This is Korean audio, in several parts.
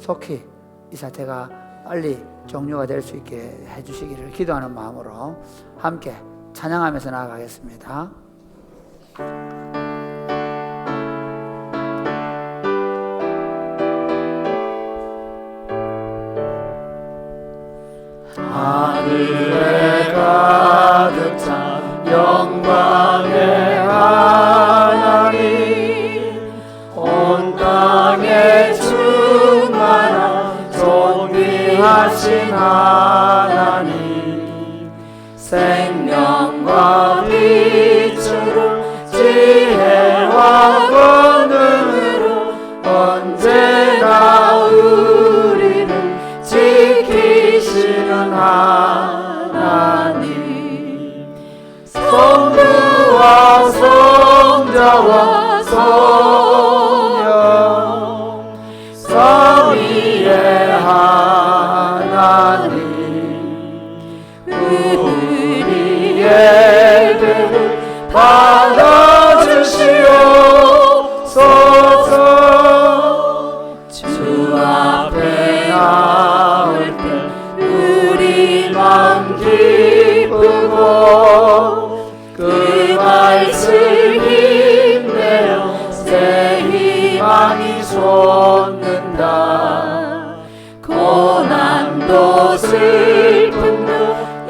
속히 이 사태가 빨리 종료가 될 수 있게 해주시기를 기도하는 마음으로 함께 찬양하면서 나아가겠습니다. 하늘에 가득 찬 영광의 하나님, 온 땅에 충만한 존귀하신 하나님, 생명과 빛으로 지혜와 권능으로 언제나 우리를 지키시는 하나님, 성부와 성자와 성령 삼위의 하나님, 우리의 예배를 받아주시옵소서. 주 앞에 나올 때 우리 맘 기쁘고 그 말씀 힘내어 새 희망이 솟는다. 고난도 슬픔도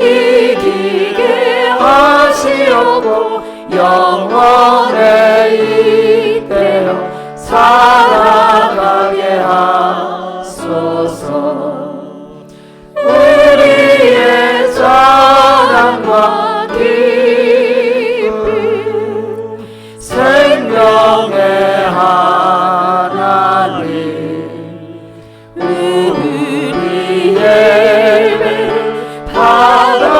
이기게 하시옵고 영원에 이대로 살아가게 하소서. 우리의 자랑과 기쁨, 생명의 하나님, 우리의 예배를 받아주시옵소서.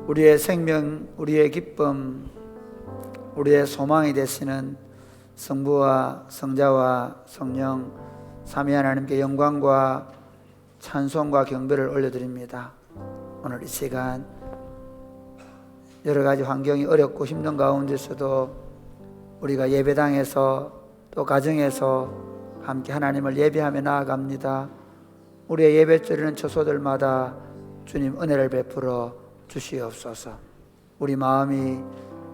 우리의 생명, 우리의 기쁨, 우리의 소망이 되시는 성부와 성자와 성령 삼위 하나님께 영광과 찬송과 경배를 올려드립니다. 오늘 이 시간 여러 가지 환경이 어렵고 힘든 가운데서도 우리가 예배당에서 또 가정에서 함께 하나님을 예배하며 나아갑니다. 우리의 예배 드리는 처소들마다 주님 은혜를 베풀어 주시옵소서. 우리 마음이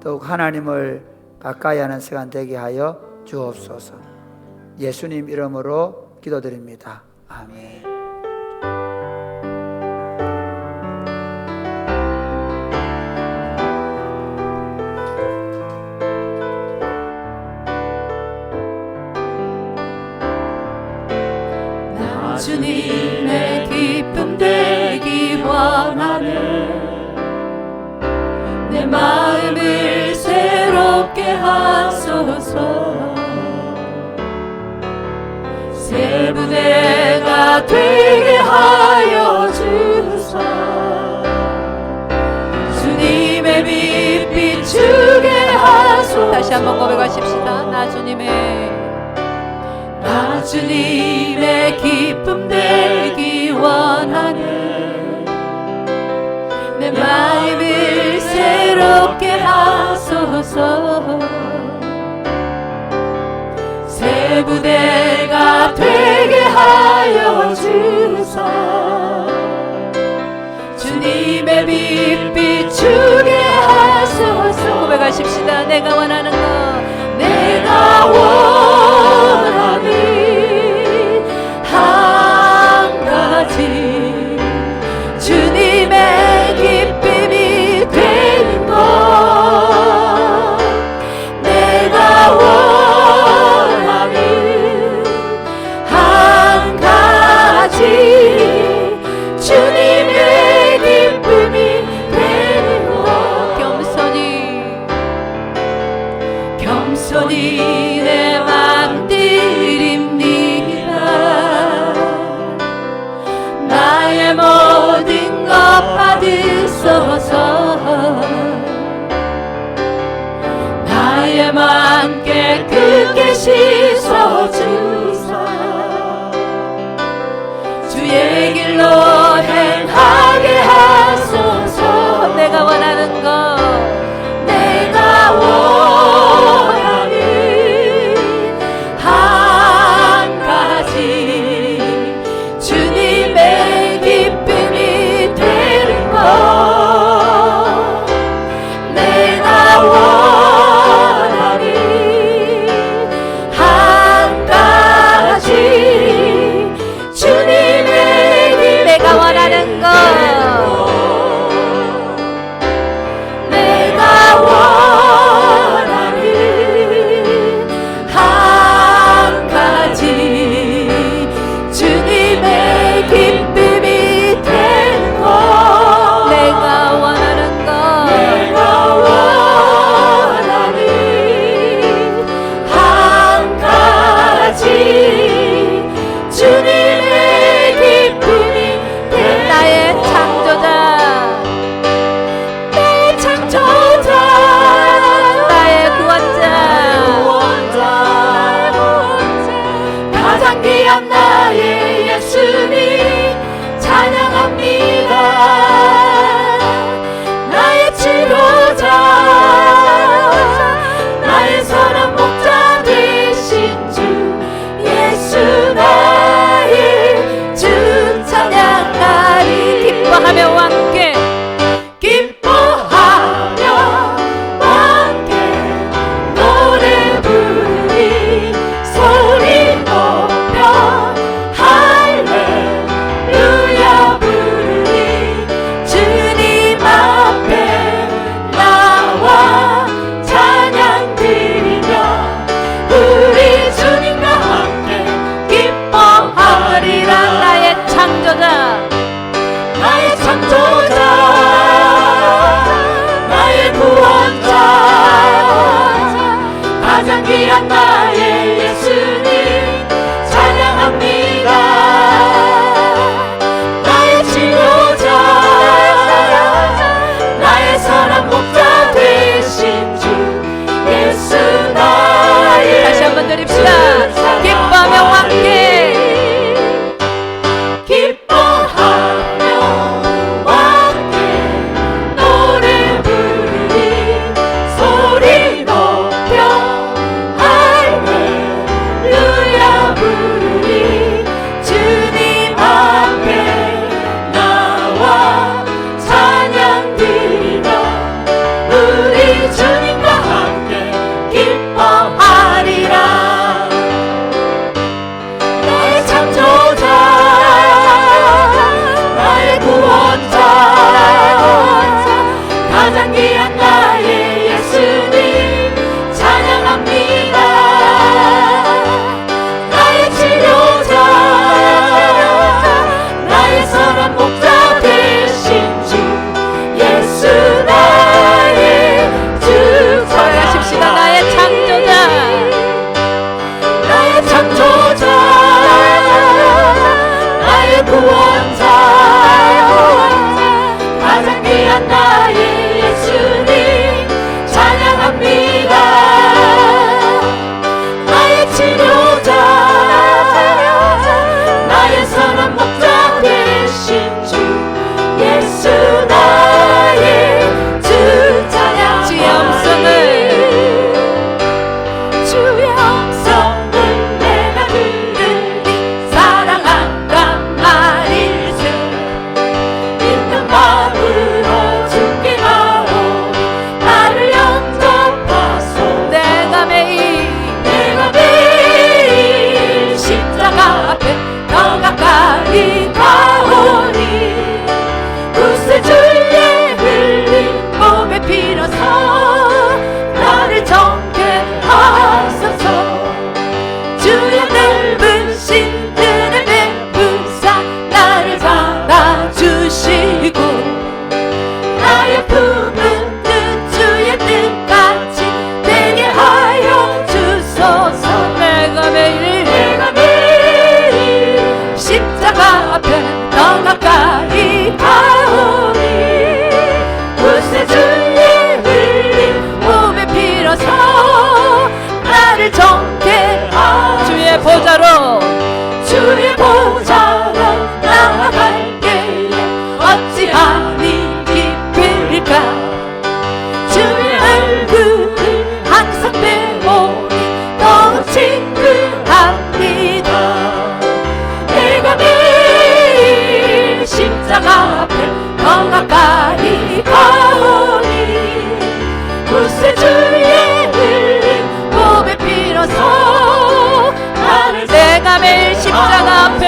더욱 하나님을 가까이 하는 시간 되게 하여 주옵소서. 예수님 이름으로 기도드립니다. 아멘. 나 주님의 기쁨 되기 원하네. 내 마음을 새롭게 하소서. 새 부대가 되게 하여 주사. 주님의 빛 비추게 하소서. 다시 한번 고백하십시다. 나 주님의 기쁨 되기 원하네. 내 마음을 새롭게 하소서. 새 부대가 되게 하여 주사. 주님의 빛 비추게 하소서. 고백하십시다. 내가 원하는 것, 내가 원하는 한 가지, 주님의 기쁨이 되는 것. 내가 원하는 한 가지, 주님의 기쁨이 되는 것. 겸손히 내 맘 드립니다. 나의 모든 것 받으소서. 나의 맘 깨끗게 씻어주사. 주의 길로 해 많이 기쁠까 주의 얼굴을 항상 빼보니 더욱 친근합니다. 내가 매일 십자가 앞에 더 가까이 가오니 구세주의 흘린 몸에 빌어서 나를 내가 매일 십자가 앞에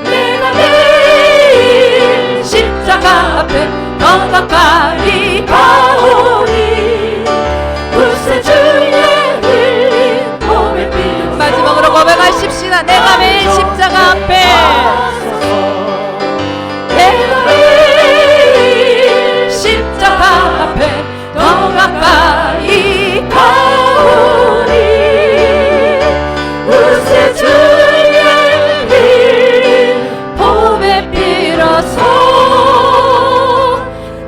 내가 매일 십자가 앞에 더 가까이 가오니 구세주의 흘린 몸에 빌어서 마지막으로 고백하십시다. 내가 매일 십자가 앞에 내가 매일 십자가 앞에 더 가까이 가오니 구세주의 흘린 몸에 빌어서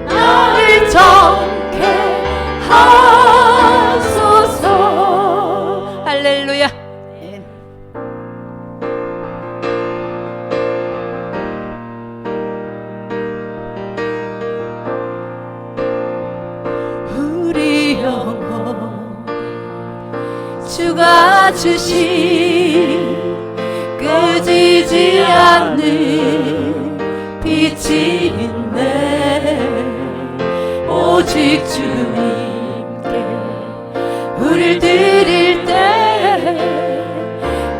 나를 정케 하소서. 할렐루야. 우리 영혼 주가 주신 끄지지 않는 빛이 있네. 오직 주님께 우릴 드릴 때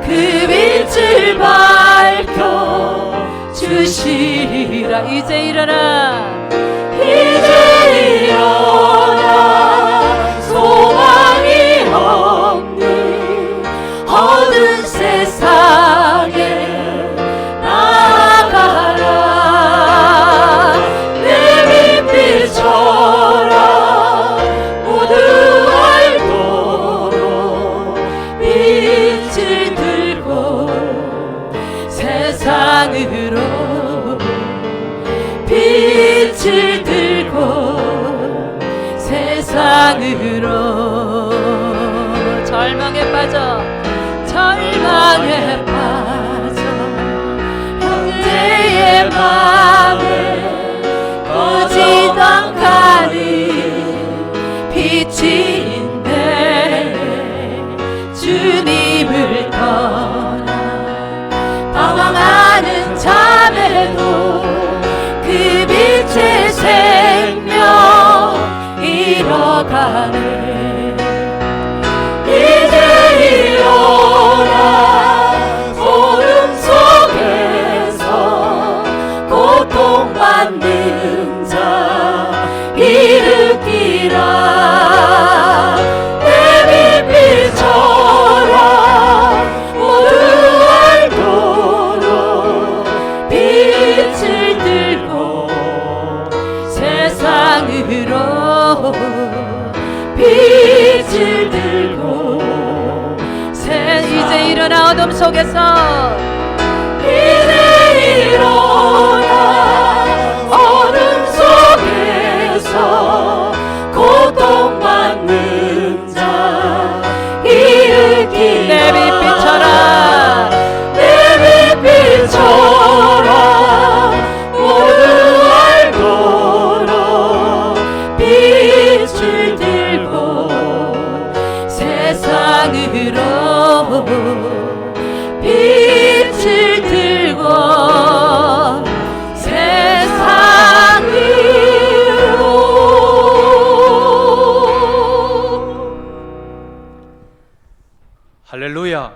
그 빛을 밝혀 주시리라. 이제 일어나 이제 일어나 소망이 없는 어두운 세상에 나아가라. 내 빛빛처럼 모두 알도록 빛을 들고 세상으로 빛을 들고 세상으로 절망에 빠져 형제의 맘에 꺼지던 가는 빛이 있네. 주님을 떠나 방황하는 자매도 그 빛의 생명 잃어가네. 이제 일어나 소름 속에서 고통받는 자 일으키라. 내 빛빛처럼 모두 알도록 빛을 들고 세상으로 빛을 들고 이제 일어나 어둠 속에서 이제 일어나 어둠 속에서 고통받는 자 일으키라. 내 빛빛처럼 모두 알도록 빛을 들고 세상으로 빛을 들고 세상으로. 할렐루야.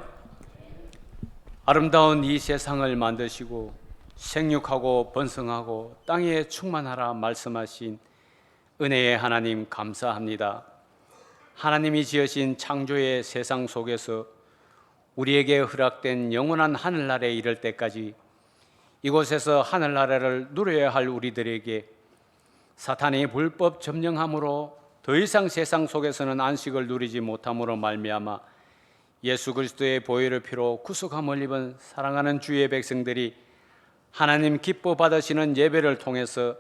아름다운 이 세상을 만드시고 생육하고 번성하고 땅에 충만하라 말씀하신 은혜의 하나님 감사합니다. 하나님이 지으신 창조의 세상 속에서 우리에게 허락된 영원한 하늘나라에 이를 때까지 이곳에서 하늘나라를 누려야 할 우리들에게 사탄의 불법 점령함으로 더 이상 세상 속에서는 안식을 누리지 못함으로 말미암아 예수 그리스도의 보혈의 피로 구속함을 입은 사랑하는 주의 백성들이 하나님 기뻐 받으시는 예배를 통해서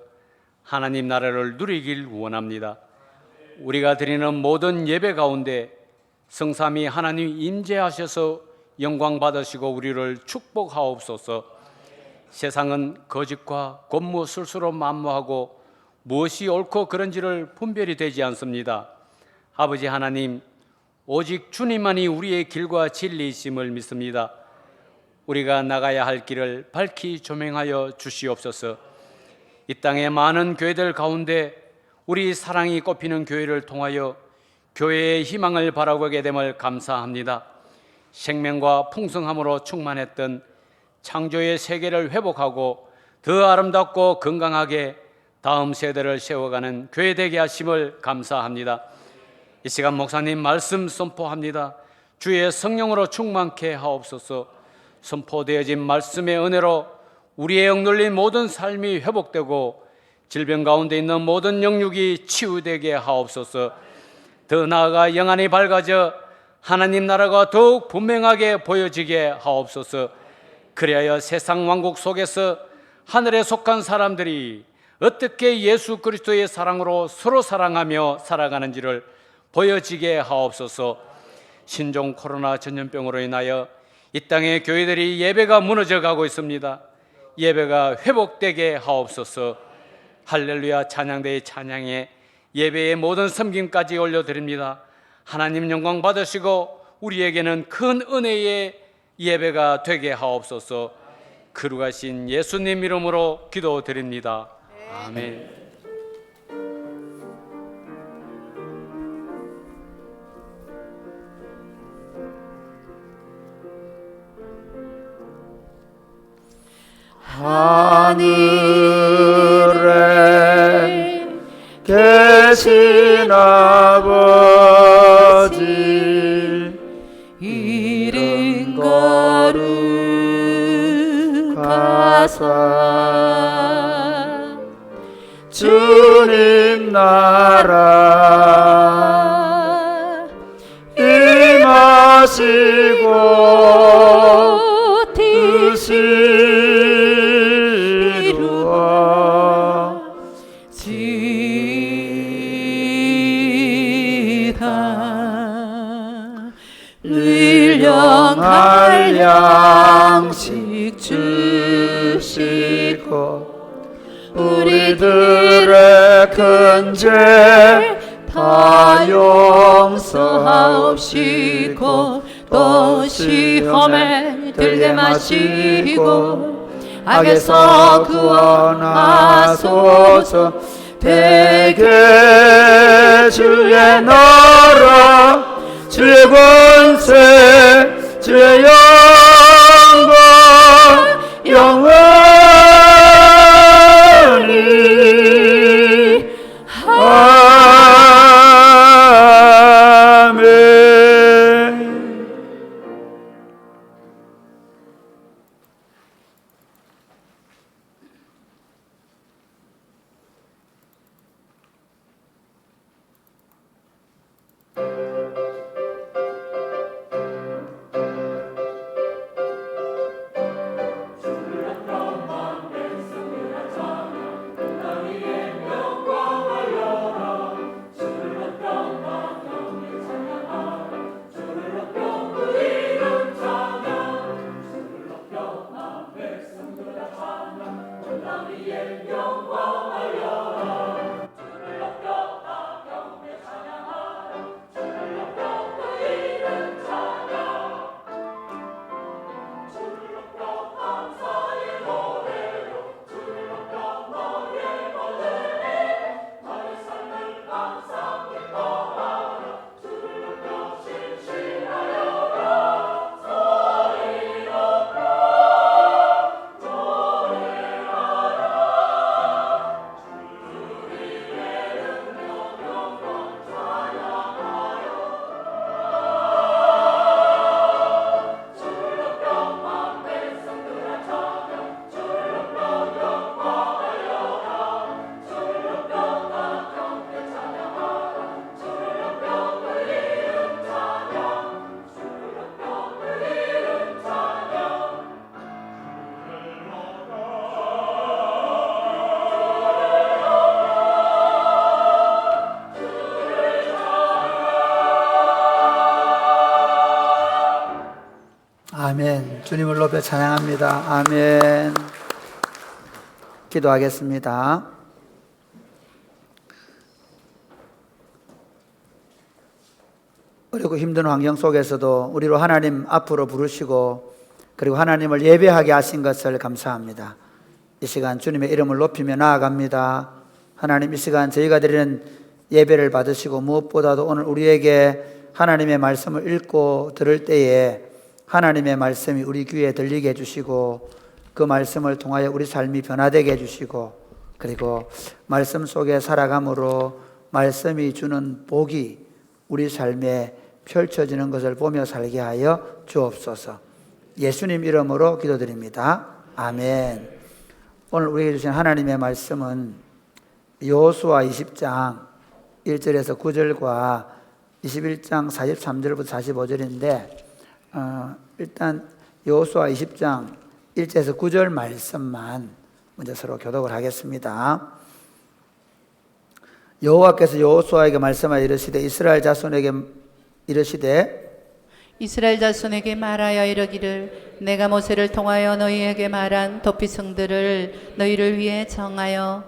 하나님 나라를 누리길 원합니다. 우리가 드리는 모든 예배 가운데 성삼위 하나님 임재하셔서 영광 받으시고 우리를 축복하옵소서. 세상은 거짓과 곤무술수로 만무하고 무엇이 옳고 그른지를 분별이 되지 않습니다. 아버지 하나님, 오직 주님만이 우리의 길과 진리이심을 믿습니다. 우리가 나가야 할 길을 밝히 조명하여 주시옵소서. 이 땅의 많은 교회들 가운데 우리 사랑이 꼽히는 교회를 통하여 교회의 희망을 바라보게 됨을 감사합니다. 생명과 풍성함으로 충만했던 창조의 세계를 회복하고 더 아름답고 건강하게 다음 세대를 세워가는 교회 되게 하심을 감사합니다. 이 시간 목사님 말씀 선포합니다. 주의 성령으로 충만케 하옵소서. 선포되어진 말씀의 은혜로 우리의 억눌린 모든 삶이 회복되고 질병 가운데 있는 모든 영육이 치유되게 하옵소서. 더 나아가 영안이 밝아져 하나님 나라가 더욱 분명하게 보여지게 하옵소서. 그리하여 세상 왕국 속에서 하늘에 속한 사람들이 어떻게 예수 그리스도의 사랑으로 서로 사랑하며 살아가는지를 보여지게 하옵소서. 신종 코로나 전염병으로 인하여 이 땅의 교회들이 예배가 무너져 가고 있습니다. 예배가 회복되게 하옵소서. 할렐루야 찬양대의 찬양에 예배의 모든 섬김까지 올려드립니다. 하나님 영광 받으시고 우리에게는 큰 은혜의 예배가 되게 하옵소서. 거룩하신 예수님 이름으로 기도드립니다. 아멘. 하늘에 계신 아버지 이름 거룩하사 주님 나라 임하시고 뜻이 이루어 지다 일용할 양식 주시고 우리들의 큰 죄 다 용서하옵시고 또 시험에 들게 마시고 악에서 구원하소서. 대개 주의 나라 주의 권세 주의 영광 영원히 아멘. 아멘. 주님을 높여 찬양합니다. 아멘. 기도하겠습니다. 어렵고 힘든 환경 속에서도 우리로 하나님 앞으로 부르시고 그리고 하나님을 예배하게 하신 것을 감사합니다. 이 시간 주님의 이름을 높이며 나아갑니다. 하나님, 이 시간 저희가 드리는 예배를 받으시고 무엇보다도 오늘 우리에게 하나님의 말씀을 읽고 들을 때에 하나님의 말씀이 우리 귀에 들리게 해주시고 그 말씀을 통하여 우리 삶이 변화되게 해주시고 그리고 말씀 속에 살아감으로 말씀이 주는 복이 우리 삶에 펼쳐지는 것을 보며 살게 하여 주옵소서. 예수님 이름으로 기도드립니다. 아멘. 오늘 우리에게 주신 하나님의 말씀은 여호수아 20장 1절에서 9절과 21장 43절부터 45절인데 일단 여호수아 20장 1절에서 9절 말씀만 먼저 서로 교독을 하겠습니다. 여호와께서 여호수아에게 말씀하여 이르시되 이스라엘 자손에게 말하여 이르기를 내가 모세를 통하여 너희에게 말한 도피성들을 너희를 위해 정하여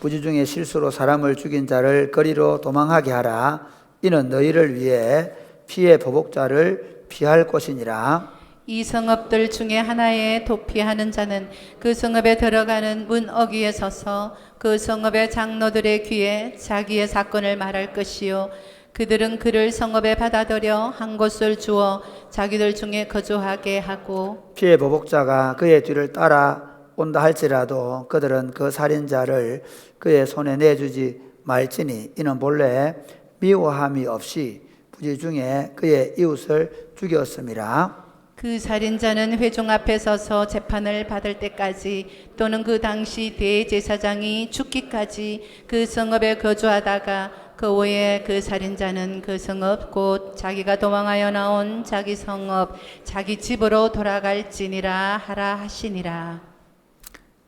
부지 중에 실수로 사람을 죽인 자를 거리로 도망하게 하라. 이는 너희를 위해 피의 보복자를 피할 것이니라. 이 성읍들 중에 하나에 도피하는 자는 그 성읍에 들어가는 문 어귀에 서서 그 성읍의 장로들의 귀에 자기의 사건을 말할 것이요 그들은 그를 성읍에 받아들여 한 곳을 주어 자기들 중에 거주하게 하고 피의 보복자가 그의 뒤를 따라 온다 할지라도 그들은 그 살인자를 그의 손에 내주지 말지니 이는 본래 미워함이 없이 부지 중에 그의 이웃을 죽였음이라. 그 살인자는 회중 앞에 서서 재판을 받을 때까지 또는 그 당시 대제사장이 죽기까지 그 성읍에 거주하다가 그 후에 그 살인자는 그 성읍 곧 자기가 도망하여 나온 자기 성읍 자기 집으로 돌아갈지니라 하라 하시니라.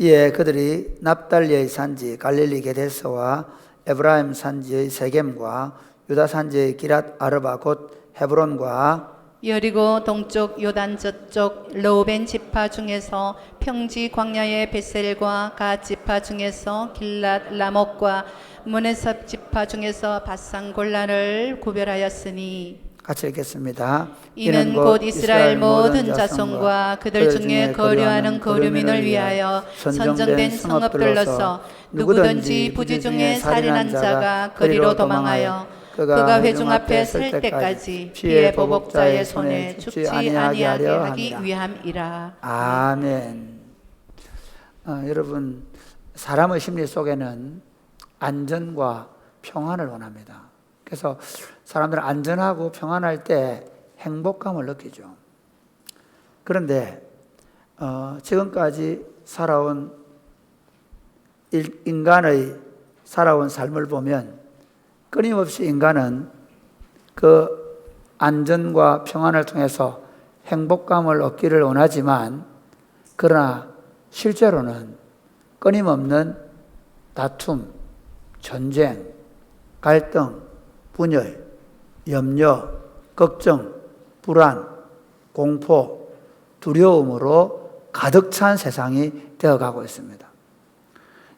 이에 그들이 납달리의 산지 갈릴리 게데스와 에브라임 산지의 세겜과 유다 산지의 기랏 아르바 곧 헤브론과 여리고 동쪽 요단 저쪽 르우벤 지파 중에서 평지 광야의 베셀과 갓 지파 중에서 길랏 라목과 문에섭 지파 중에서 바산 골란을 구별하였으니 같이 읽겠습니다. 이는 곧 이스라엘 모든 자손과 그들 중에 거류하는 거류민을 위하여 선정된 성읍들로서 누구든지 부지 중에 살인한 자가 거리로 도망하여 그가 회중 앞에 설 때까지 피의 보복자의 손에 죽지 아니하게 하기 위함이라. 아멘. 여러분, 사람의 심리 속에는 안전과 평안을 원합니다. 그래서 사람들은 안전하고 평안할 때 행복감을 느끼죠. 그런데 지금까지 살아온 인간의 살아온 삶을 보면 끊임없이 인간은 그 안전과 평안을 통해서 행복감을 얻기를 원하지만 그러나 실제로는 끊임없는 다툼, 전쟁, 갈등, 분열, 염려, 걱정, 불안, 공포, 두려움으로 가득 찬 세상이 되어가고 있습니다.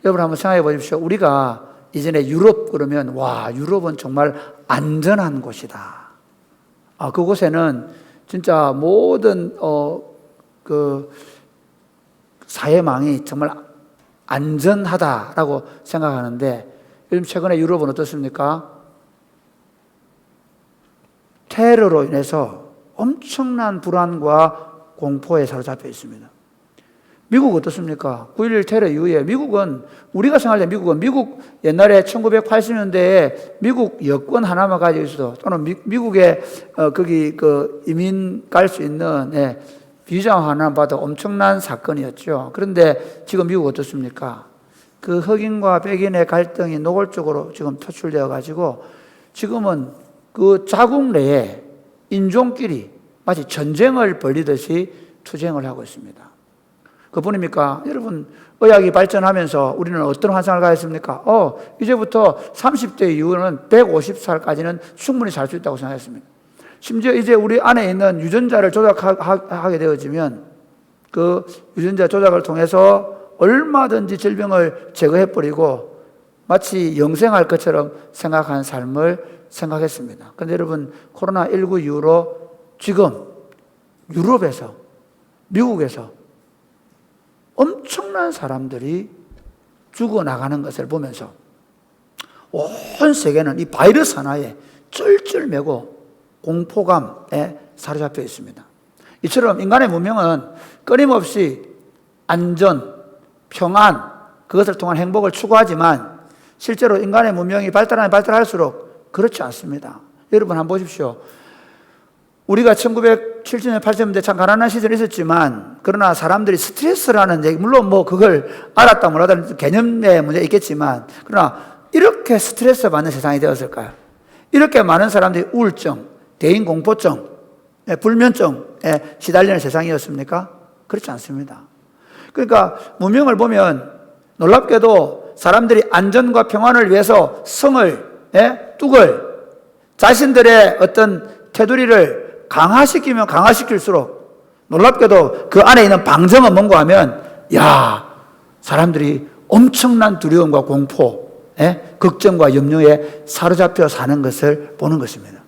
여러분 한번 생각해 보십시오. 우리가 이전에 유럽 그러면 와 유럽은 정말 안전한 곳이다. 그곳에는 진짜 모든 그 사회망이 정말 안전하다라고 생각하는데 요즘 최근에 유럽은 어떻습니까? 테러로 인해서 엄청난 불안과 공포에 사로잡혀 있습니다. 미국 어떻습니까? 9.11 테러 이후에 미국은 우리가 생각할 때 미국 옛날에 1980년대에 미국 여권 하나만 가지고 있어도 또는 미국에 거기 그 이민 갈 수 있는 비자 하나 봐도 엄청난 사건이었죠. 그런데 지금 미국 어떻습니까? 그 흑인과 백인의 갈등이 노골적으로 지금 표출되어 가지고 지금은 그 자국 내에 인종끼리 마치 전쟁을 벌이듯이 투쟁을 하고 있습니다. 그뿐입니까? 여러분, 의학이 발전하면서 우리는 어떤 환상을 가졌습니까? 이제부터 30대 이후는 150살까지는 충분히 살 수 있다고 생각했습니다. 심지어 이제 우리 안에 있는 유전자를 조작하게 되어지면 그 유전자 조작을 통해서 얼마든지 질병을 제거해버리고 마치 영생할 것처럼 생각한 삶을 생각했습니다. 그런데 여러분, 코로나19 이후로 지금 유럽에서, 미국에서 엄청난 사람들이 죽어나가는 것을 보면서 온 세계는 이 바이러스 하나에 쩔쩔매고 공포감에 사로잡혀 있습니다. 이처럼 인간의 문명은 끊임없이 안전, 평안, 그것을 통한 행복을 추구하지만 실제로 인간의 문명이 발달하면 발달할수록 그렇지 않습니다. 여러분 한번 보십시오. 우리가 1970년, 80년대 참 가난한 시절이 있었지만, 그러나 사람들이 스트레스라는 얘기, 물론 뭐 그걸 알았다 몰랐다는 개념의 문제가 있겠지만, 그러나 이렇게 스트레스 받는 세상이 되었을까요? 이렇게 많은 사람들이 우울증, 대인공포증, 불면증에 시달리는 세상이었습니까? 그렇지 않습니다. 그러니까 문명을 보면 놀랍게도 사람들이 안전과 평안을 위해서 성을, 뚝을, 자신들의 어떤 테두리를 강화시키면 강화시킬수록 놀랍게도 그 안에 있는 방정은 뭔가 하면, 야, 사람들이 엄청난 두려움과 공포, 걱정과 염려에 사로잡혀 사는 것을 보는 것입니다.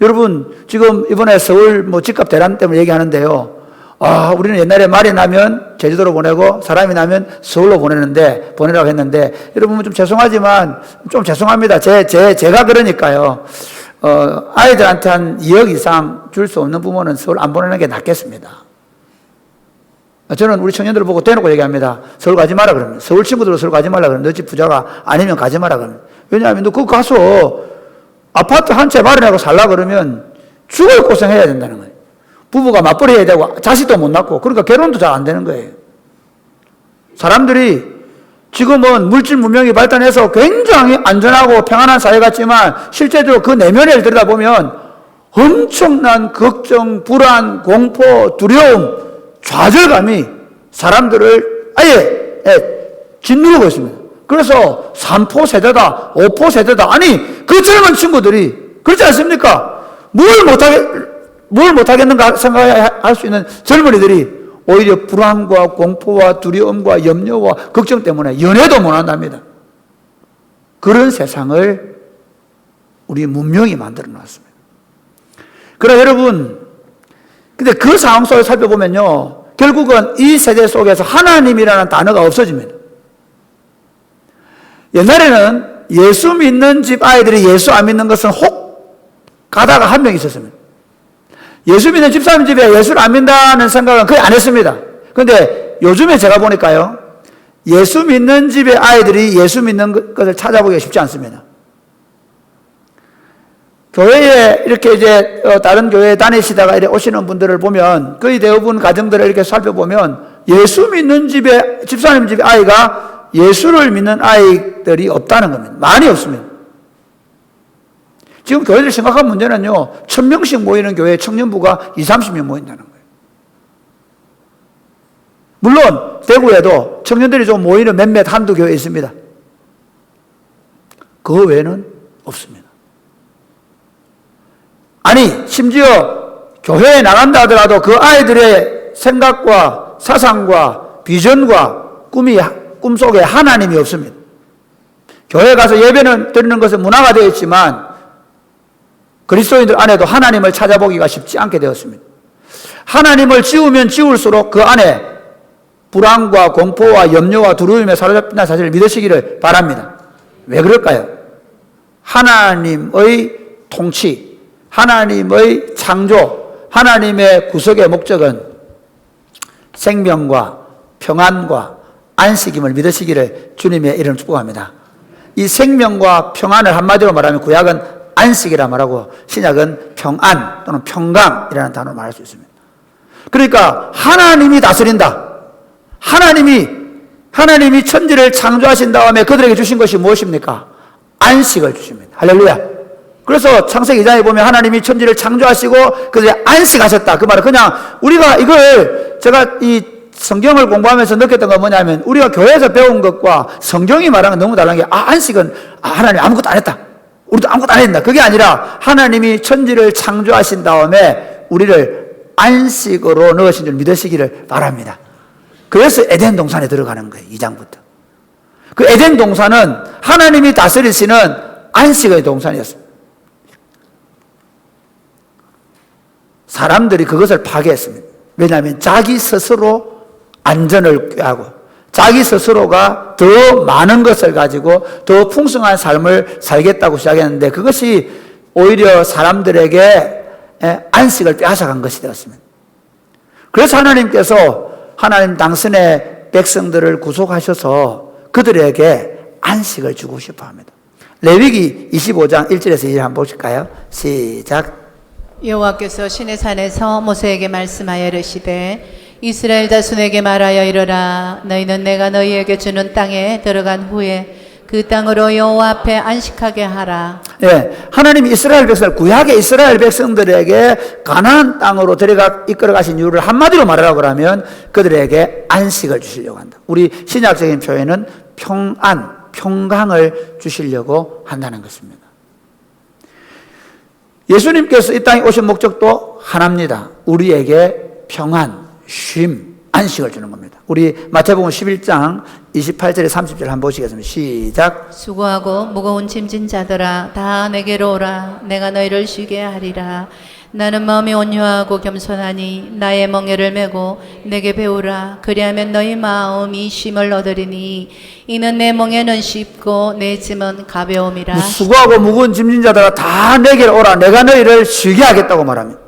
여러분, 지금 이번에 서울 집값 대란 때문에 얘기하는데요. 우리는 옛날에 말이 나면 제주도로 보내고 사람이 나면 서울로 보내라고 했는데, 여러분 좀 죄송하지만, 좀 죄송합니다. 제가 그러니까요. 아이들한테 한 2억 이상 줄 수 없는 부모는 서울 안 보내는 게 낫겠습니다. 저는 우리 청년들을 보고 대놓고 얘기합니다. 서울 가지 마라 그러면. 서울 친구들도 서울 가지 말라 그러면. 너 집 부자가 아니면 가지 마라 그러면. 왜냐하면 너 그거 가서 아파트 한 채 마련하고 살라 그러면 죽을 고생해야 된다는 거예요. 부부가 맞벌이 해야 되고 자식도 못 낳고, 그러니까 결혼도 잘 안 되는 거예요. 사람들이 지금은 물질 문명이 발달해서 굉장히 안전하고 평안한 사회 같지만 실제로 그 내면을 들여다보면 엄청난 걱정, 불안, 공포, 두려움, 좌절감이 사람들을 아예 짓누르고 있습니다. 그래서 3포 세대다, 5포 세대다. 아니, 그 젊은 친구들이 그렇지 않습니까? 뭘 못하겠는가 생각할 수 있는 젊은이들이 오히려 불안과 공포와 두려움과 염려와 걱정 때문에 연애도 못한답니다. 그런 세상을 우리 문명이 만들어 놨습니다. 그러나 여러분, 근데 그 상황 속에 살펴보면요, 결국은 이 세대 속에서 하나님이라는 단어가 없어집니다. 옛날에는 예수 믿는 집 아이들이 예수 안 믿는 것은 혹 가다가 한 명 있었습니다. 예수 믿는 집사님 집에 예수를 안 믿는다는 생각은 거의 안 했습니다. 그런데 요즘에 제가 보니까요, 예수 믿는 집의 아이들이 예수 믿는 것을 찾아보기가 쉽지 않습니다. 교회에 이렇게 이제 다른 교회에 다니시다가 이렇게 오시는 분들을 보면 거의 대부분 가정들을 이렇게 살펴보면 예수 믿는 집에, 집사님 집의 아이가 예수를 믿는 아이들이 없다는 겁니다. 많이 없습니다. 지금 교회들 심각한 문제는요, 1000명씩 모이는 교회에 청년부가 20-30명 모인다는 거예요. 물론 대구에도 청년들이 좀 모이는 몇몇 한두 교회 있습니다. 그 외에는 없습니다. 아니, 심지어 교회에 나간다 하더라도 그 아이들의 생각과 사상과 비전과 꿈속에 하나님이 없습니다. 교회 가서 예배는 드리는 것은 문화가 되어 있지만 그리스도인들 안에도 하나님을 찾아보기가 쉽지 않게 되었습니다. 하나님을 지우면 지울수록 그 안에 불안과 공포와 염려와 두려움에 사로잡힌다는 사실을 믿으시기를 바랍니다. 왜 그럴까요? 하나님의 통치, 하나님의 창조, 하나님의 구속의 목적은 생명과 평안과 안식임을 믿으시기를 주님의 이름으로 축복합니다. 이 생명과 평안을 한마디로 말하면 구약은 안식이라 말하고 신약은 평안 또는 평강이라는 단어로 말할 수 있습니다. 그러니까 하나님이 다스린다. 하나님이 천지를 창조하신 다음에 그들에게 주신 것이 무엇입니까? 안식을 주십니다. 할렐루야. 그래서 창세기 2장에 보면 하나님이 천지를 창조하시고 그들이 안식하셨다. 그 말은 그냥 우리가 이걸 제가 이 성경을 공부하면서 느꼈던 건 뭐냐면 우리가 교회에서 배운 것과 성경이 말하는 건 너무 다른 게 안식은 하나님 아무것도 안 했다. 우리도 아무것도 안 했다. 그게 아니라 하나님이 천지를 창조하신 다음에 우리를 안식으로 넣으신 줄 믿으시기를 바랍니다. 그래서 에덴 동산에 들어가는 거예요. 2장부터. 그 에덴 동산은 하나님이 다스리시는 안식의 동산이었습니다. 사람들이 그것을 파괴했습니다. 왜냐하면 자기 스스로 안전을 꾀하고 자기 스스로가 더 많은 것을 가지고 더 풍성한 삶을 살겠다고 시작했는데 그것이 오히려 사람들에게 안식을 빼앗아간 것이 되었습니다. 그래서 하나님께서 하나님 당신의 백성들을 구속하셔서 그들에게 안식을 주고 싶어 합니다. 레위기 25장 1절에서 2절 한번 보실까요? 시작. 여호와께서 시내 산에서 모세에게 말씀하여 이르시되 이스라엘 자손에게 말하여 이르라 너희는 내가 너희에게 주는 땅에 들어간 후에 그 땅으로 여호와 앞에 안식하게 하라. 예, 하나님이 이스라엘 백성들, 구약의 이스라엘 백성들에게 가나안 땅으로 이끌어 가신 이유를 한마디로 말하라고 하면 그들에게 안식을 주시려고 한다. 우리 신약적인 표현은 평강을 주시려고 한다는 것입니다. 예수님께서 이 땅에 오신 목적도 하나입니다. 우리에게 평안, 쉼, 안식을 주는 겁니다. 우리 마태복음 11장 28절에 30절 한번 보시겠습니다. 시작. 수고하고 무거운 짐진 자들아 다 내게로 오라 내가 너희를 쉬게 하리라. 나는 마음이 온유하고 겸손하니 나의 멍에를 메고 내게 배우라. 그리하면 너희 마음이 쉼을 얻으리니 이는 내 멍에는 쉽고 내 짐은 가벼움이라. 수고하고 무거운 짐진 자들아 다 내게로 오라 내가 너희를 쉬게 하겠다고 말합니다.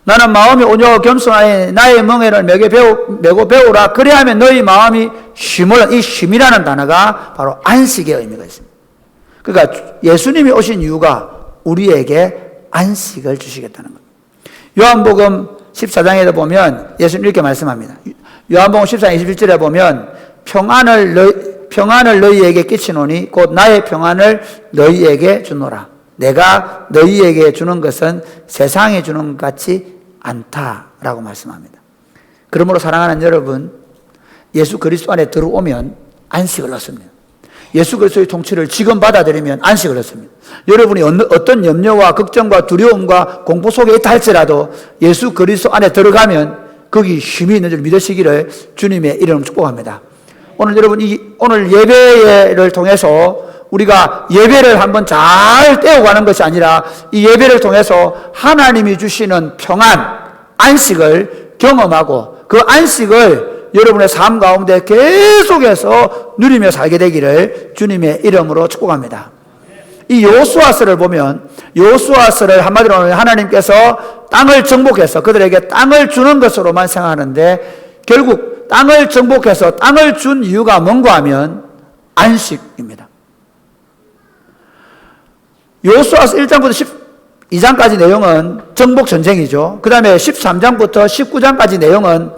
나는 마음이 온유하고 겸손하니 나의 멍에를 메고 배우라. 그리하면 너희 마음이 쉼을, 이 쉼이라는 단어가 바로 안식의 의미가 있습니다. 그러니까 예수님이 오신 이유가 우리에게 안식을 주시겠다는 겁니다. 요한복음 14장에도 보면 예수님 이렇게 말씀합니다. 요한복음 14장 21절에 보면 평안을 너희에게 끼치노니 곧 나의 평안을 너희에게 주노라. 내가 너희에게 주는 것은 세상에 주는 것 같이 않다라고 말씀합니다. 그러므로 사랑하는 여러분, 예수 그리스도 안에 들어오면 안식을 얻습니다. 예수 그리스도의 통치를 지금 받아들이면 안식을 얻습니다. 여러분이 어떤 염려와 걱정과 두려움과 공포 속에 있다 할지라도 예수 그리스도 안에 들어가면 거기 쉼이 있는 줄 믿으시기를 주님의 이름으로 축복합니다. 오늘 여러분 오늘 예배를 통해서 우리가 예배를 한번 잘 떼어가는 것이 아니라 이 예배를 통해서 하나님이 주시는 평안, 안식을 경험하고 그 안식을 여러분의 삶 가운데 계속해서 누리며 살게 되기를 주님의 이름으로 축복합니다. 이 여호수아서를 보면 여호수아서를 한마디로 하면 하나님께서 땅을 정복해서 그들에게 땅을 주는 것으로만 생각하는데 결국 땅을 정복해서 땅을 준 이유가 뭔가 하면 안식입니다. 여호수아서 1장부터 12장까지 내용은 정복 전쟁이죠. 그 다음에 13장부터 19장까지 내용은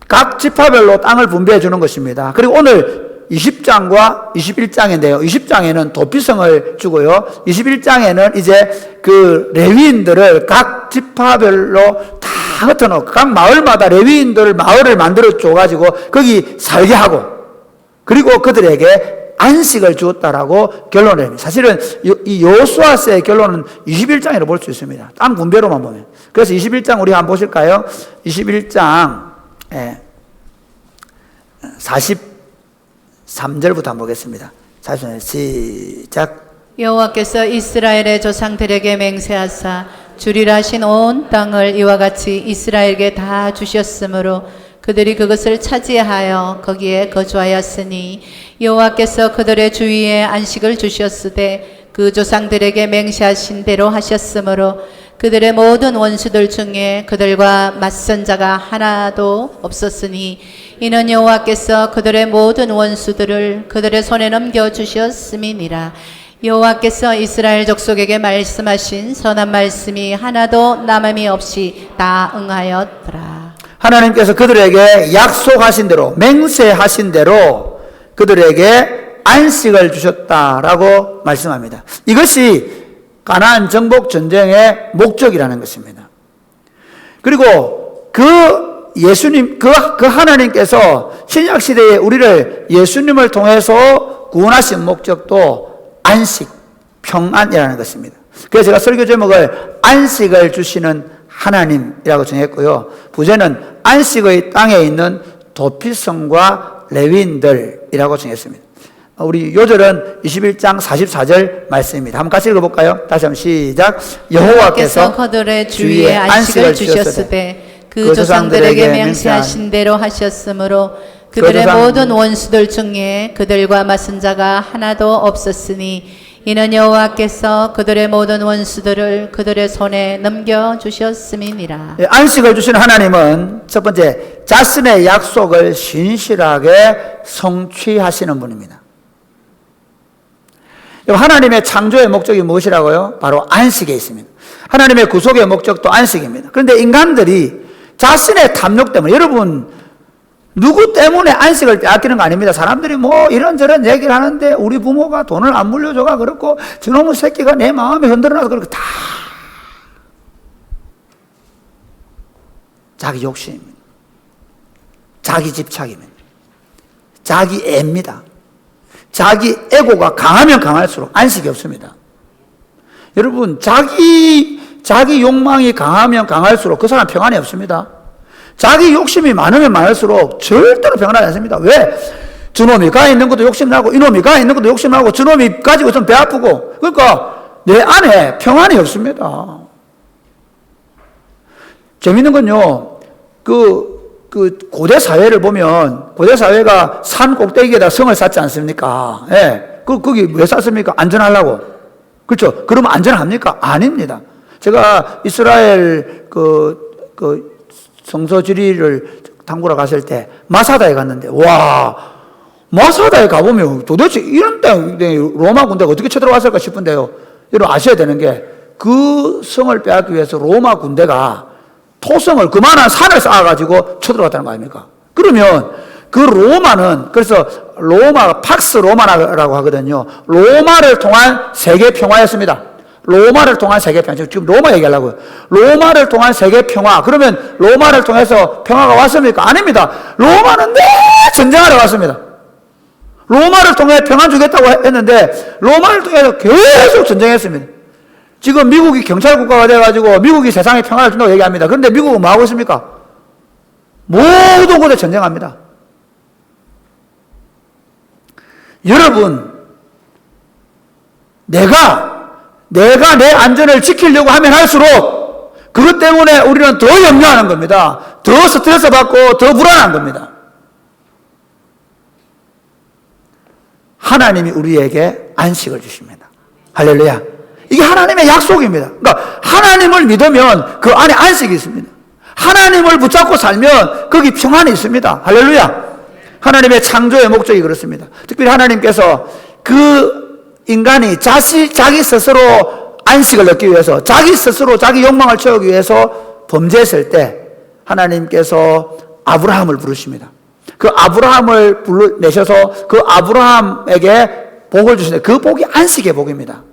각 지파별로 땅을 분배해 주는 것입니다. 그리고 오늘 20장과 21장인데요. 20장에는 도피성을 주고요. 21장에는 이제 그 레위인들을 각 지파별로 다 흩어놓고 각 마을마다 레위인들 마을을 만들어 줘가지고 거기 살게 하고 그리고 그들에게 안식을 주었다라고 결론을 내립니다. 사실은 이 여호수아서의 결론은 21장으로 볼 수 있습니다. 땅 분배로만 보면. 그래서 21장 우리 한번 보실까요? 21장 43절부터 한번 보겠습니다. 43절 시작. 여호와께서 이스라엘의 조상들에게 맹세하사 주리라 하신 온 땅을 이와 같이 이스라엘에게 다 주셨으므로 그들이 그것을 차지하여 거기에 거주하였으니 여호와께서 그들의 주위에 안식을 주셨으되 그 조상들에게 맹세하신 대로 하셨으므로 그들의 모든 원수들 중에 그들과 맞선 자가 하나도 없었으니 이는 여호와께서 그들의 모든 원수들을 그들의 손에 넘겨주셨음이니라. 여호와께서 이스라엘 족속에게 말씀하신 선한 말씀이 하나도 남음이 없이 다 응하였더라. 하나님께서 그들에게 약속하신 대로 맹세하신 대로 그들에게 안식을 주셨다라고 말씀합니다. 이것이 가나안 정복 전쟁의 목적이라는 것입니다. 그리고 그 예수님, 그 하나님께서 신약 시대에 우리를 예수님을 통해서 구원하신 목적도 안식, 평안이라는 것입니다. 그래서 제가 설교 제목을 안식을 주시는 하나님이라고 정했고요. 부제는 안식의 땅에 있는 도피성과 레위인들이라고 정했습니다. 우리 요절은 21장 44절 말씀입니다. 한번 같이 읽어볼까요? 다시 한번 시작. 여호와께서 그들의 주위에 안식을 주셨으되 그 조상들에게 맹세하신 대로 하셨으므로 그들의 모든 원수들 중에 그들과 맞선 자가 하나도 없었으니 이는 여호와께서 그들의 모든 원수들을 그들의 손에 넘겨주셨음이니라. 안식을 주신 하나님은 첫 번째, 자신의 약속을 신실하게 성취하시는 분입니다. 하나님의 창조의 목적이 무엇이라고요? 바로 안식에 있습니다. 하나님의 구속의 목적도 안식입니다. 그런데 인간들이 자신의 탐욕 때문에, 여러분 누구 때문에 안식을 빼앗기는 거 아닙니다. 사람들이 뭐 이런저런 얘기를 하는데 우리 부모가 돈을 안 물려줘가 그렇고 저놈의 새끼가 내 마음에 흔들어놔서 그렇고 다 자기 욕심입니다. 자기 집착입니다. 자기 애입니다. 자기 에고가 강하면 강할수록 안식이 없습니다. 여러분 자기 욕망이 강하면 강할수록 그 사람 평안이 없습니다. 자기 욕심이 많으면 많을수록 절대로 평안하지 않습니다. 왜? 저놈이 가 있는 것도 욕심나고 이놈이 가 있는 것도 욕심나고 저놈이 가지고 있으면 배 아프고, 그러니까 내 안에 평안이 없습니다. 재밌는 건요, 그 고대 사회를 보면, 고대 사회가 산 꼭대기에다 성을 쌓지 않습니까? 예. 거기 왜 쌓습니까? 안전하려고. 그렇죠? 그러면 안전합니까? 아닙니다. 제가 이스라엘 성서 지리를 탐구러 갔을 때 마사다에 갔는데, 와, 마사다에 가보면 도대체 이런 데 로마 군대가 어떻게 쳐들어왔을까 싶은데요. 여러분 아셔야 되는 게, 그 성을 빼앗기 위해서 로마 군대가 토성을, 그만한 산을 쌓아가지고 쳐들어갔다는 거 아닙니까? 그러면 그 로마는, 그래서 로마가 팍스 로마라고 하거든요. 로마를 통한 세계 평화였습니다. 로마를 통한 세계 평화. 지금 로마 얘기하려고요. 로마를 통한 세계 평화. 그러면 로마를 통해서 평화가 왔습니까? 아닙니다. 로마는 늘 전쟁하러 왔습니다. 로마를 통해 평화 주겠다고 했는데 로마를 통해서 계속 전쟁했습니다. 지금 미국이 경찰 국가가 돼가지고 미국이 세상에 평화를 준다고 얘기합니다. 그런데 미국은 뭐 하고 있습니까? 모든 곳에 전쟁합니다. 여러분, 내가 내 안전을 지키려고 하면 할수록 그것 때문에 우리는 더 염려하는 겁니다. 더 스트레스 받고 더 불안한 겁니다. 하나님이 우리에게 안식을 주십니다. 할렐루야. 이게 하나님의 약속입니다. 그러니까 하나님을 믿으면 그 안에 안식이 있습니다. 하나님을 붙잡고 살면 거기 평안이 있습니다. 할렐루야. 하나님의 창조의 목적이 그렇습니다. 특별히 하나님께서 그 인간이 자기 스스로 안식을 얻기 위해서, 자기 스스로 자기 욕망을 채우기 위해서 범죄했을 때 하나님께서 아브라함을 부르십니다. 그 아브라함을 불러내셔서 그 아브라함에게 복을 주시는데 그 복이 안식의 복입니다.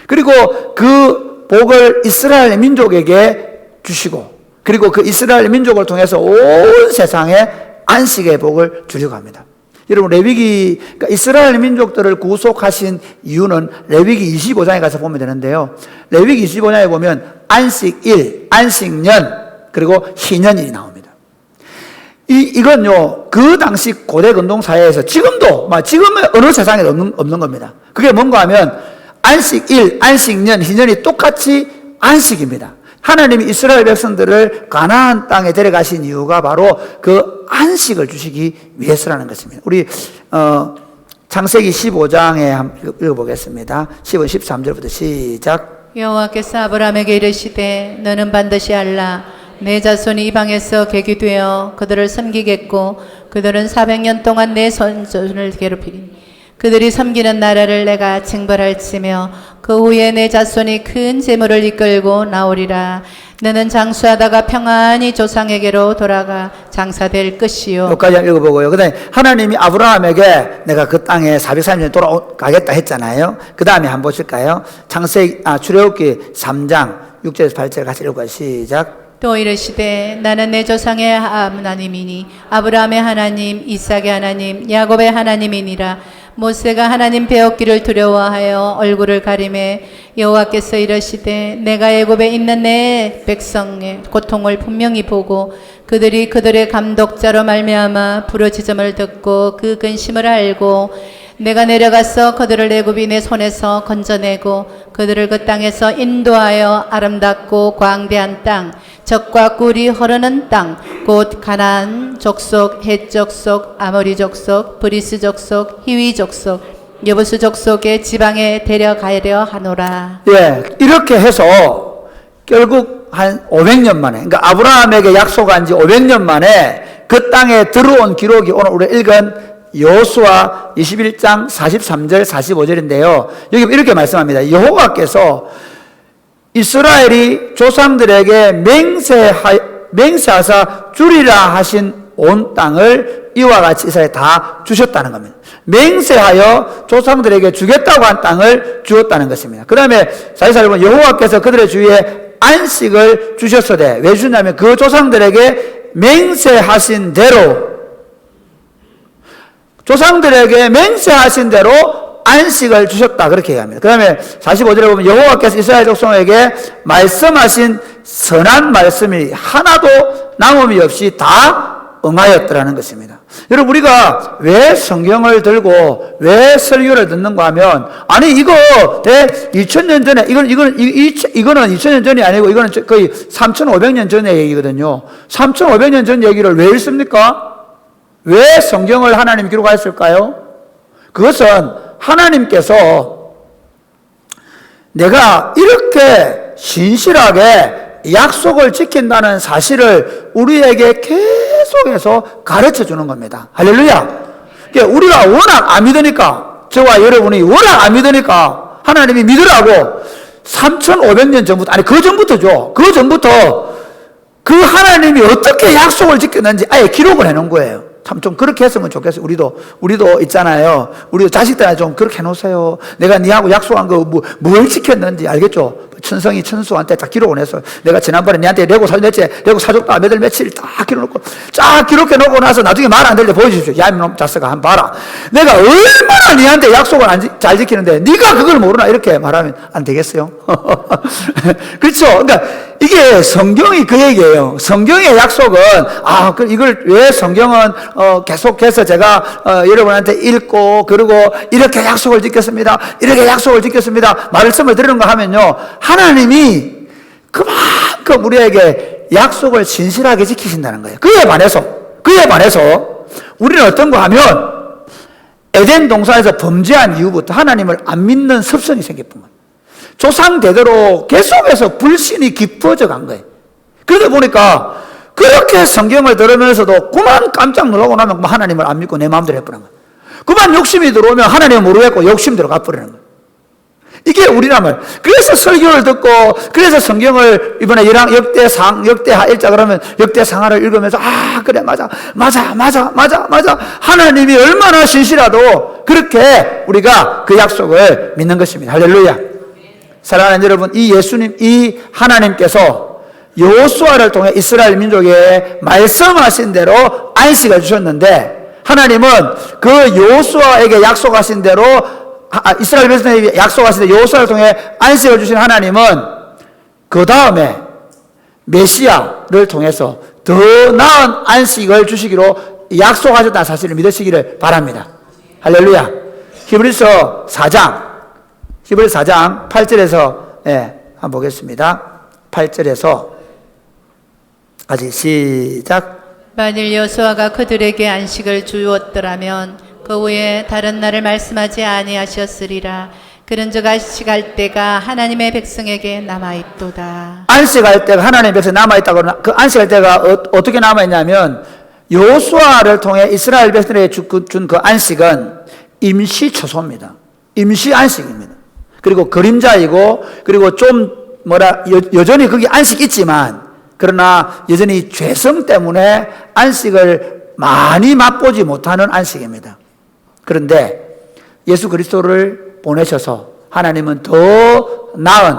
그리고 그 복을 이스라엘 민족에게 주시고, 그리고 그 이스라엘 민족을 통해서 온 세상에 안식의 복을 주려고 합니다. 여러분, 레위기, 그러니까 이스라엘 민족들을 구속하신 이유는 레위기 25장에 가서 보면 되는데요. 레위기 25장에 보면 안식일, 안식년, 그리고 희년일이 나옵니다. 이건요, 그 당시 고대 근동사회에서 지금은 어느 세상에 없는 겁니다. 그게 뭔가 하면 안식일, 안식년, 희년이 똑같이 안식입니다. 하나님이 이스라엘 백성들을 가나안 땅에 데려가신 이유가 바로 그 안식을 주시기 위해서라는 것입니다. 우리 창세기 15장에 한번 읽어보겠습니다. 13절부터 시작. 여호와께서 아브라함에게 이르시되 너는 반드시 알라. 내 자손이 이방에서 객이 되어 그들을 섬기겠고 그들은 400년 동안 내 선조를 괴롭히리니 그들이 섬기는 나라를 내가 징벌할지며 그 후에 내 자손이 큰 재물을 이끌고 나오리라. 너는 장수하다가 평안히 조상에게로 돌아가 장사될 것이요. 여기까지 읽어보고요. 그 다음에 하나님이 아브라함에게 내가 그 땅에 430년 돌아가겠다 했잖아요. 그 다음에 한번 보실까요? 출애굽기 3장 6절에서 8절 같이 읽어봐요. 시작. 또 이르시되 나는 내 조상의 하나님이니 아브라함의 하나님, 이삭의 하나님, 야곱의 하나님이니라. 모세가 하나님 배웠기를 두려워하여 얼굴을 가리매 여호와께서 이르시되 내가 애굽에 있는 내 백성의 고통을 분명히 보고 그들이 그들의 감독자로 말미암아 부르짖음을 듣고 그 근심을 알고 내가 내려가서 그들을 애굽이 내 손에서 건져내고 그들을 그 땅에서 인도하여 아름답고 광대한 땅, 젖과 꿀이 흐르는 땅, 곧 가나안 족속, 헷 족속, 아모리 족속, 브리스 족속, 히위 족속, 여부수 족속의 지방에 데려가려 하노라. 예, 이렇게 해서 결국 한 500년 만에, 그러니까 아브라함에게 약속한 지 500년 만에 그 땅에 들어온 기록이 오늘 우리가 읽은 여호수아 21장 43절 45절인데요. 여기 이렇게 말씀합니다. 여호와께서 이스라엘이 조상들에게 맹세하사 주리라 하신 온 땅을 이와 같이 이스라엘에 다 주셨다는 겁니다. 맹세하여 조상들에게 주겠다고 한 땅을 주었다는 것입니다. 그 다음에 44절 여호와께서 그들의 주위에 안식을 주셨으되 왜 주냐면 그 조상들에게 맹세하신 대로 조상들에게 맹세하신 대로 안식을 주셨다 그렇게 얘기합니다. 그 다음에 45절에 보면 여호와께서 이스라엘 족속에게 말씀하신 선한 말씀이 하나도 남음이 없이 다 응하였더라는 것입니다. 여러분 우리가 왜 성경을 들고 왜 설교를 듣는가 하면 아니 이거 2000년 전에 이거는 2000년 전이 아니고 이거는 거의 3500년 전의 얘기거든요. 3500년 전 얘기를 왜 읽습니까? 왜 성경을 하나님이 기록하셨을까요? 그것은 하나님께서 내가 이렇게 신실하게 약속을 지킨다는 사실을 우리에게 계속해서 가르쳐 주는 겁니다. 할렐루야. 그러니까 우리가 워낙 안 믿으니까, 저와 여러분이 워낙 안 믿으니까 하나님이 믿으라고 3500년 전부터, 아니 그 전부터죠. 그 전부터 그 하나님이 어떻게 약속을 지켰는지 아예 기록을 해놓은 거예요. 참 좀 그렇게 했으면 좋겠어요. 우리도 있잖아요. 우리도 자식들한테 좀 그렇게 해놓으세요. 내가 니하고 약속한 거 뭘 지켰는지 알겠죠? 천성이 천수한테 딱 기록을 했어요. 내가 지난번에 니한테 레고 사줬다 몇월 며칠 딱 기록해놓고 쫙 기록해놓고 나서 나중에 말 안 될 때 보여주십시오. 야 이놈 자식아 한번 봐라. 내가 얼마나 니한테 약속을 잘 지키는데 니가 그걸 모르나 이렇게 말하면 안 되겠어요? 그렇죠? 그러니까 이게 성경이 그 얘기예요. 성경의 약속은 이걸 왜 성경은 계속해서 제가 여러분한테 읽고 그리고 이렇게 약속을 지켰습니다. 이렇게 약속을 지켰습니다. 말씀을 드리는가 하면요. 하나님이 그만큼 우리에게 약속을 진실하게 지키신다는 거예요. 그에 반해서 우리는 어떤 거 하면 에덴 동산에서 범죄한 이후부터 하나님을 안 믿는 습성이 생겼던 거예요. 조상 대대로 계속해서 불신이 깊어져 간 거예요. 그러다 보니까 그렇게 성경을 들으면서도 그만 깜짝 놀라고 나면 하나님을 안 믿고 내 마음대로 해버리는 거예요. 그만 욕심이 들어오면 하나님을 모르겠고 욕심 들어가 버리는 거예요. 이게 우리라면. 그래서 설교를 듣고 그래서 성경을 이번에 역대하 1자 그러면 역대상하를 읽으면서 그래 맞아 하나님이 얼마나 신실하도 그렇게 우리가 그 약속을 믿는 것입니다. 할렐루야. 사랑하는 여러분, 이 예수님, 이 하나님께서 여호수아를 통해 이스라엘 민족에 말씀하신 대로 안식을 주셨는데 하나님은 그 여호수아에게 약속하신 대로 이스라엘 백성에게 약속하신 대로 여호수아를 통해 안식을 주신 하나님은 그 다음에 메시아를 통해서 더 나은 안식을 주시기로 약속하셨다는 사실을 믿으시기를 바랍니다. 할렐루야. 히브리서 4장 8절에서 한번 보겠습니다. 8절에서 같이 시작. 만일 여호수아가 그들에게 안식을 주었더라면 그 후에 다른 날을 말씀하지 아니하셨으리라. 그런즉 안식할 때가 하나님의 백성에게 남아있도다. 안식할 때가 하나님의 백성에 남아있다고. 그 안식할 때가 어떻게 남아있냐면 여호수아를 통해 이스라엘 백성에게 준 그 안식은 임시 처소입니다. 임시 안식입니다. 그리고 그림자이고 그리고 좀 여전히 거기 안식이 있지만 그러나 여전히 죄성 때문에 안식을 많이 맛보지 못하는 안식입니다. 그런데 예수 그리스도를 보내셔서 하나님은 더 나은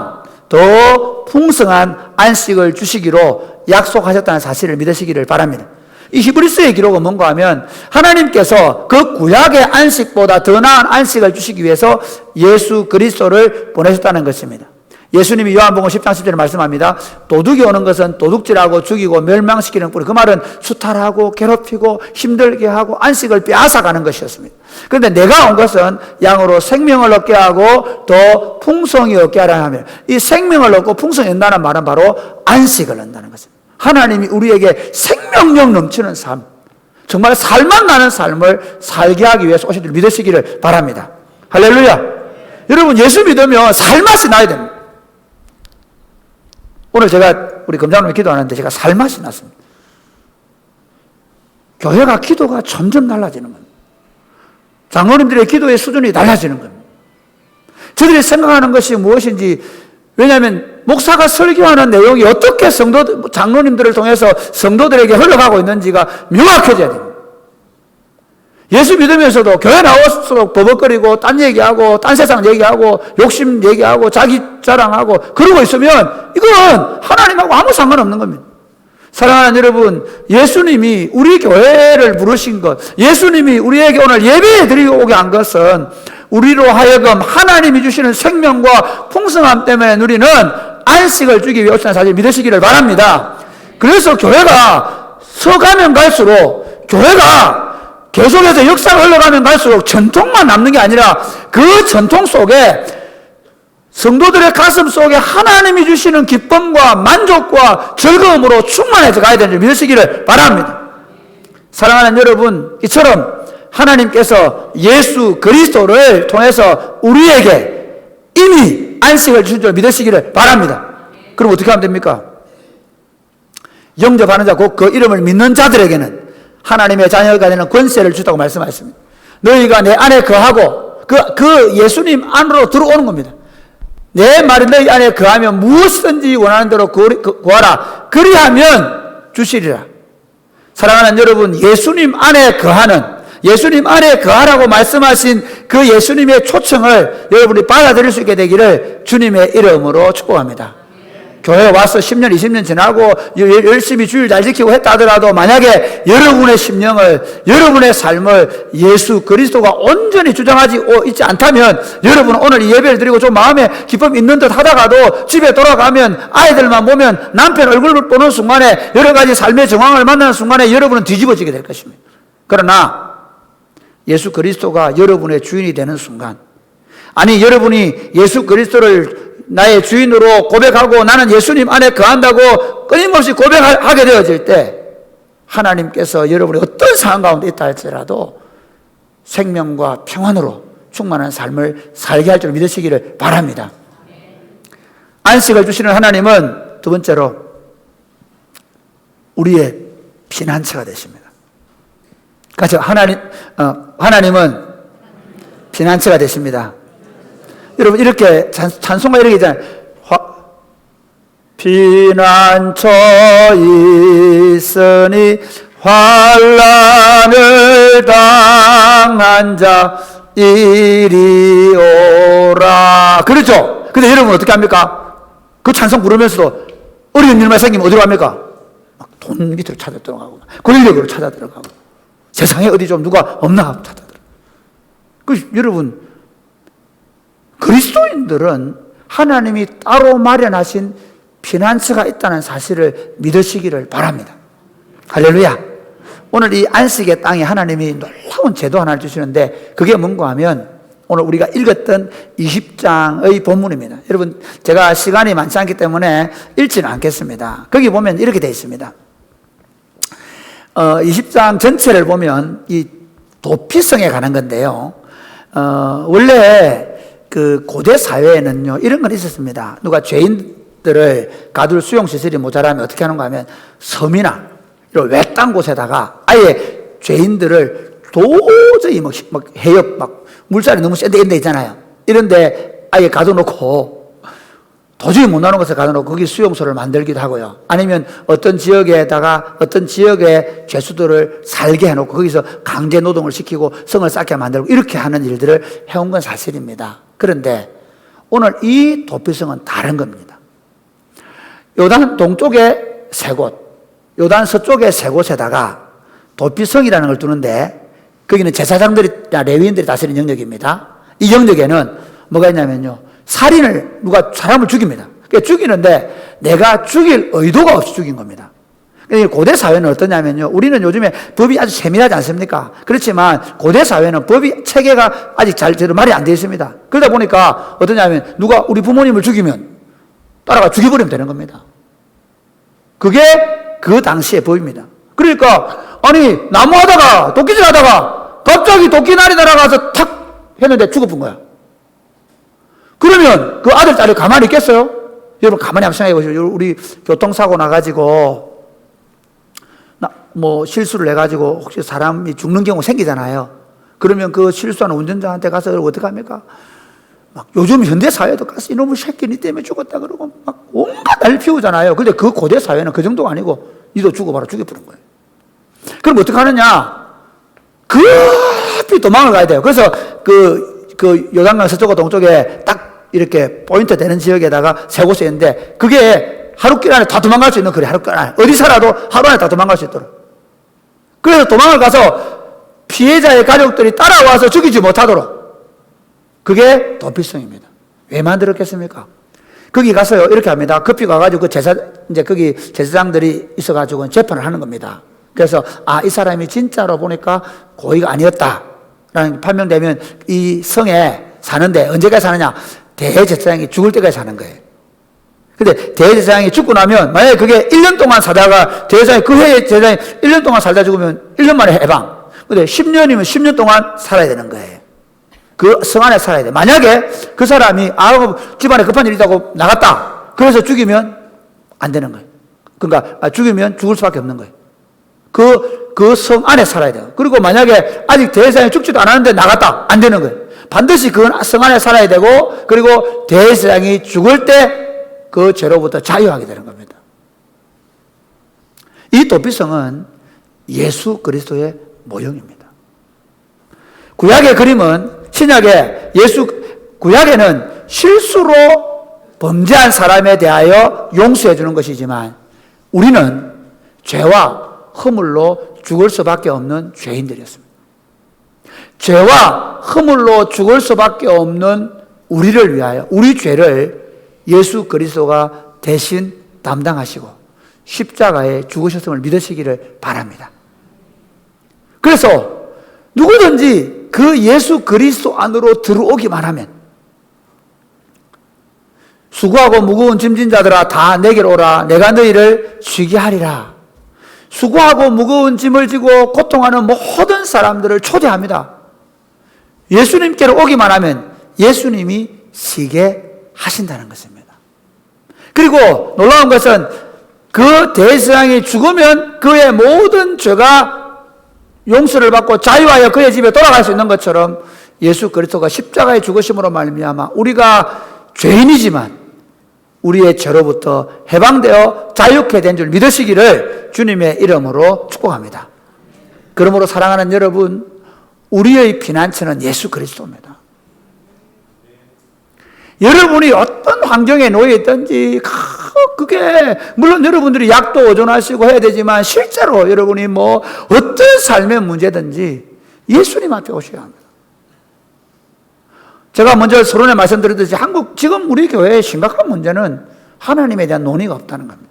더 풍성한 안식을 주시기로 약속하셨다는 사실을 믿으시기를 바랍니다. 이 히브리서의 기록은 뭔가 하면 하나님께서 그 구약의 안식보다 더 나은 안식을 주시기 위해서 예수 그리스도를 보내셨다는 것입니다. 예수님이 요한복음 10장 10절에 말씀합니다. 도둑이 오는 것은 도둑질하고 죽이고 멸망시키는 뿌리. 그 말은 수탈하고 괴롭히고 힘들게 하고 안식을 빼앗아가는 것이었습니다. 그런데 내가 온 것은 양으로 생명을 얻게 하고 더 풍성히 얻게 하라 하며, 이 생명을 얻고 풍성히 얻는다는 말은 바로 안식을 얻는다는 것입니다. 하나님이 우리에게 생명력 넘치는 삶, 정말 살맛 나는 삶을 살게 하기 위해서 오신 줄 믿으시기를 바랍니다. 할렐루야. 여러분, 예수 믿으면 살맛이 나야 됩니다. 오늘 제가 우리 검장님이 기도하는데 제가 살맛이 났습니다. 교회가 기도가 점점 달라지는 겁니다. 장로님들의 기도의 수준이 달라지는 겁니다. 저들이 생각하는 것이 무엇인지, 왜냐하면 목사가 설교하는 내용이 어떻게 장로님들을 통해서 성도들에게 흘러가고 있는지가 명확해져야 됩니다. 예수 믿으면서도 교회 나와서 버벅거리고 딴 얘기하고 딴 세상 얘기하고 욕심 얘기하고 자기 자랑하고 그러고 있으면 이건 하나님하고 아무 상관없는 겁니다. 사랑하는 여러분, 예수님이 우리 교회를 부르신 것, 예수님이 우리에게 오늘 예배에 드리고 오게 한 것은 우리로 하여금 하나님이 주시는 생명과 풍성함 때문에 누리는 안식을 주기 위해 오신 사실 믿으시기를 바랍니다. 그래서 교회가 서가면 갈수록, 교회가 계속해서 역사가 흘러가면 갈수록 전통만 남는 게 아니라 그 전통 속에 성도들의 가슴 속에 하나님이 주시는 기쁨과 만족과 즐거움으로 충만해져 가야 되는 줄 믿으시기를 바랍니다. 사랑하는 여러분, 이처럼 하나님께서 예수 그리스도를 통해서 우리에게 이미 안식을 주신 줄 믿으시기를 바랍니다. 그럼 어떻게 하면 됩니까? 영접하는 자, 곧 그 이름을 믿는 자들에게는 하나님의 자녀가 되는 권세를 주다고 말씀하셨습니다. 너희가 내 안에 거하고 그 예수님 안으로 들어오는 겁니다. 내 말이 너희 안에 거하면 무엇이든지 원하는 대로 구하라. 그리하면 주시리라. 사랑하는 여러분, 예수님 안에 거하는, 예수님 안에 거하라고 말씀하신 그 예수님의 초청을 여러분이 받아들일 수 있게 되기를 주님의 이름으로 축복합니다. 교회에 와서 10년, 20년 지나고 열심히 주일 잘 지키고 했다 하더라도 만약에 여러분의 심령을, 여러분의 삶을 예수 그리스도가 온전히 주장하지 있지 않다면 여러분은 오늘 이 예배를 드리고 좀 마음에 기쁨이 있는 듯 하다가도 집에 돌아가면 아이들만 보면 남편 얼굴을 보는 순간에 여러 가지 삶의 정황을 만나는 순간에 여러분은 뒤집어지게 될 것입니다. 그러나 예수 그리스도가 여러분의 주인이 되는 순간, 아니 여러분이 예수 그리스도를 나의 주인으로 고백하고 나는 예수님 안에 거한다고 끊임없이 고백하게 되어질 때 하나님께서 여러분이 어떤 상황 가운데 있다 할지라도 생명과 평안으로 충만한 삶을 살게 할 줄 믿으시기를 바랍니다. 안식을 주시는 하나님은 두 번째로 우리의 피난처가 되십니다. 같이 하나님은 피난처가 되십니다. 여러분, 이렇게 찬송가 이렇게 있잖아요. 피난처 있으니 환난을 당한 자 이리 오라. 그렇죠? 근데 여러분 어떻게 합니까? 그 찬송 부르면서도 어려운 일만 생기면 어디로 갑니까? 막 돈 밑으로 찾아 들어가고, 권력으로 찾아 들어가고, 세상에 어디 좀 누가 없나 찾아 들어가고. 여러분, 그리스도인들은 하나님이 따로 마련하신 피난처가 있다는 사실을 믿으시기를 바랍니다. 할렐루야. 오늘 이 안식의 땅에 하나님이 놀라운 제도 하나를 주시는데 그게 뭔가 하면 오늘 우리가 읽었던 20장의 본문입니다. 여러분, 제가 시간이 많지 않기 때문에 읽지는 않겠습니다. 거기 보면 이렇게 되어 있습니다. 20장 전체를 보면 이 도피성에 가는 건데요. 원래 그 고대 사회에는요, 이런 건 있었습니다. 누가 죄인들을 가둘 수용시설이 모자라면 어떻게 하는가 하면 섬이나 이런 외딴 곳에다가 아예 죄인들을 도저히 막 해역, 막 물살이 너무 센 데 있잖아요. 이런데 아예 가둬놓고 도저히 못 나오는 곳에 가둬놓고 거기 수용소를 만들기도 하고요. 아니면 어떤 지역에다가 어떤 지역의 죄수들을 살게 해놓고 거기서 강제 노동을 시키고 성을 쌓게 만들고 이렇게 하는 일들을 해온 건 사실입니다. 그런데 오늘 이 도피성은 다른 겁니다. 요단 동쪽에 세 곳, 요단 서쪽에 세 곳에다가 도피성이라는 걸 두는데 거기는 제사장들이나 레위인들이 다스리는 영역입니다. 이 영역에는 뭐가 있냐면요, 살인을, 누가 사람을 죽입니다. 그러니까 죽이는데 내가 죽일 의도가 없이 죽인 겁니다. 고대 사회는 어떠냐면요, 우리는 요즘에 법이 아주 세밀하지 않습니까? 그렇지만 고대 사회는 법이 체계가 아직 제대로 말이 안 되어 있습니다. 그러다 보니까 어떠냐면 누가 우리 부모님을 죽이면 따라가 죽여버리면 되는 겁니다. 그게 그 당시의 법입니다. 그러니까 아니 나무 하다가 도끼질 하다가 갑자기 도끼 날이 날아가서 탁 했는데 죽어본 거야. 그러면 그 아들 딸이 가만히 있겠어요? 여러분 가만히 한번 생각해 보시죠. 우리 교통사고 나가지고 뭐 실수를 해가지고 혹시 사람이 죽는 경우 생기잖아요. 그러면 그 실수하는 운전자한테 가서 어떻게 합니까? 막 요즘 현대 사회도 가서 이놈의 새끼 니 때문에 죽었다 그러고 막 온갖 난리 피우잖아요. 근데 그 고대 사회는 그 정도가 아니고 니도 죽어봐라 죽여버린 거예요. 그럼 어떻게 하느냐? 급히 도망을 가야 돼요. 그래서 그 요단강 서쪽과 동쪽에 딱 이렇게 포인트 되는 지역에다가 세 곳이 있는데 그게 하루길 안에 다 도망갈 수 있는 거래. 하루길 안에 어디 살아도 하루 안에 다 도망갈 수 있도록. 그래서 도망을 가서 피해자의 가족들이 따라와서 죽이지 못하도록. 그게 도피성입니다. 왜 만들었겠습니까? 거기 가서요 이렇게 합니다. 급히 가가지고 이제 거기 제사장들이 있어가지고 재판을 하는 겁니다. 그래서 이 사람이 진짜로 보니까 고의가 아니었다라는 판명되면 이 성에 사는데 언제까지 사느냐? 대제사장이 죽을 때까지 사는 거예요. 근데 대제사장이 죽고 나면 만약에 그게 1년 동안 살다가 대제사장이 그 해에 제사장이 1년 동안 살다 죽으면 1년 만에 해방. 근데 10년이면 10년 동안 살아야 되는 거예요. 그 성 안에 살아야 돼. 만약에 그 사람이 집안에 급한 일이 있다고 나갔다. 그래서 죽이면 안 되는 거예요. 그러니까 죽이면 죽을 수밖에 없는 거예요. 그 성 안에 살아야 돼요. 그리고 만약에 아직 대제사장이 죽지도 않았는데 나갔다. 안 되는 거예요. 반드시 그 성 안에 살아야 되고 그리고 대제사장이 죽을 때 그 죄로부터 자유하게 되는 겁니다. 이 도피성은 예수 그리스도의 모형입니다. 구약의 그림은 구약에는 실수로 범죄한 사람에 대하여 용서해 주는 것이지만 우리는 죄와 허물로 죽을 수밖에 없는 죄인들이었습니다. 죄와 허물로 죽을 수밖에 없는 우리를 위하여 우리 죄를 예수 그리스도가 대신 담당하시고 십자가에 죽으셨음을 믿으시기를 바랍니다. 그래서 누구든지 그 예수 그리스도 안으로 들어오기만 하면 수고하고 무거운 짐진 자들아 다 내게로 오라 내가 너희를 쉬게 하리라. 수고하고 무거운 짐을 지고 고통하는 모든 사람들을 초대합니다. 예수님께로 오기만 하면 예수님이 쉬게 하신다는 것입니다. 그리고 놀라운 것은 그 대제사장이 죽으면 그의 모든 죄가 용서를 받고 자유하여 그의 집에 돌아갈 수 있는 것처럼 예수 그리스도가 십자가에 죽으심으로 말미암아 우리가 죄인이지만 우리의 죄로부터 해방되어 자유케 된 줄 믿으시기를 주님의 이름으로 축복합니다. 그러므로 사랑하는 여러분, 우리의 피난처는 예수 그리스도입니다. 여러분이 어떤 환경에 놓여 있든지 그게 물론 여러분들이 약도 의존하시고 해야 되지만 실제로 여러분이 어떤 삶의 문제든지 예수님 앞에 오셔야 합니다. 제가 먼저 서론에 말씀드렸듯이 지금 우리 교회의 심각한 문제는 하나님에 대한 논의가 없다는 겁니다.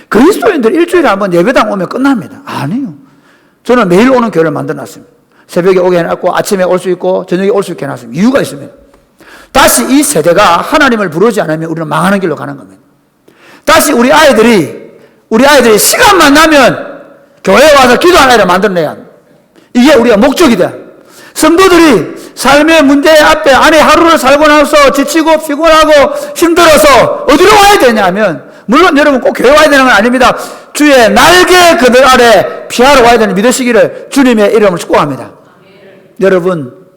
그리스도인들 일주일에 한번 예배당 오면 끝납니다. 아니요. 저는 매일 오는 교회를 만들어놨습니다. 새벽에 오게 해놨고 아침에 올 수 있고 저녁에 올 수 있게 해놨습니다. 이유가 있습니다. 다시 이 세대가 하나님을 부르지 않으면 우리는 망하는 길로 가는 겁니다. 다시 우리 아이들이 시간만 나면 교회에 와서 기도하는 아이를 만들어내야 합니다. 이게 우리가 목적이 돼. 성도들이 삶의 문제 안에 하루를 살고 나서 지치고 피곤하고 힘들어서 어디로 와야 되냐면 물론 여러분 꼭 교회 와야 되는 건 아닙니다. 주의 날개 그늘 아래 피하러 와야 되는 믿으시기를 주님의 이름으로 축복합니다. 여러분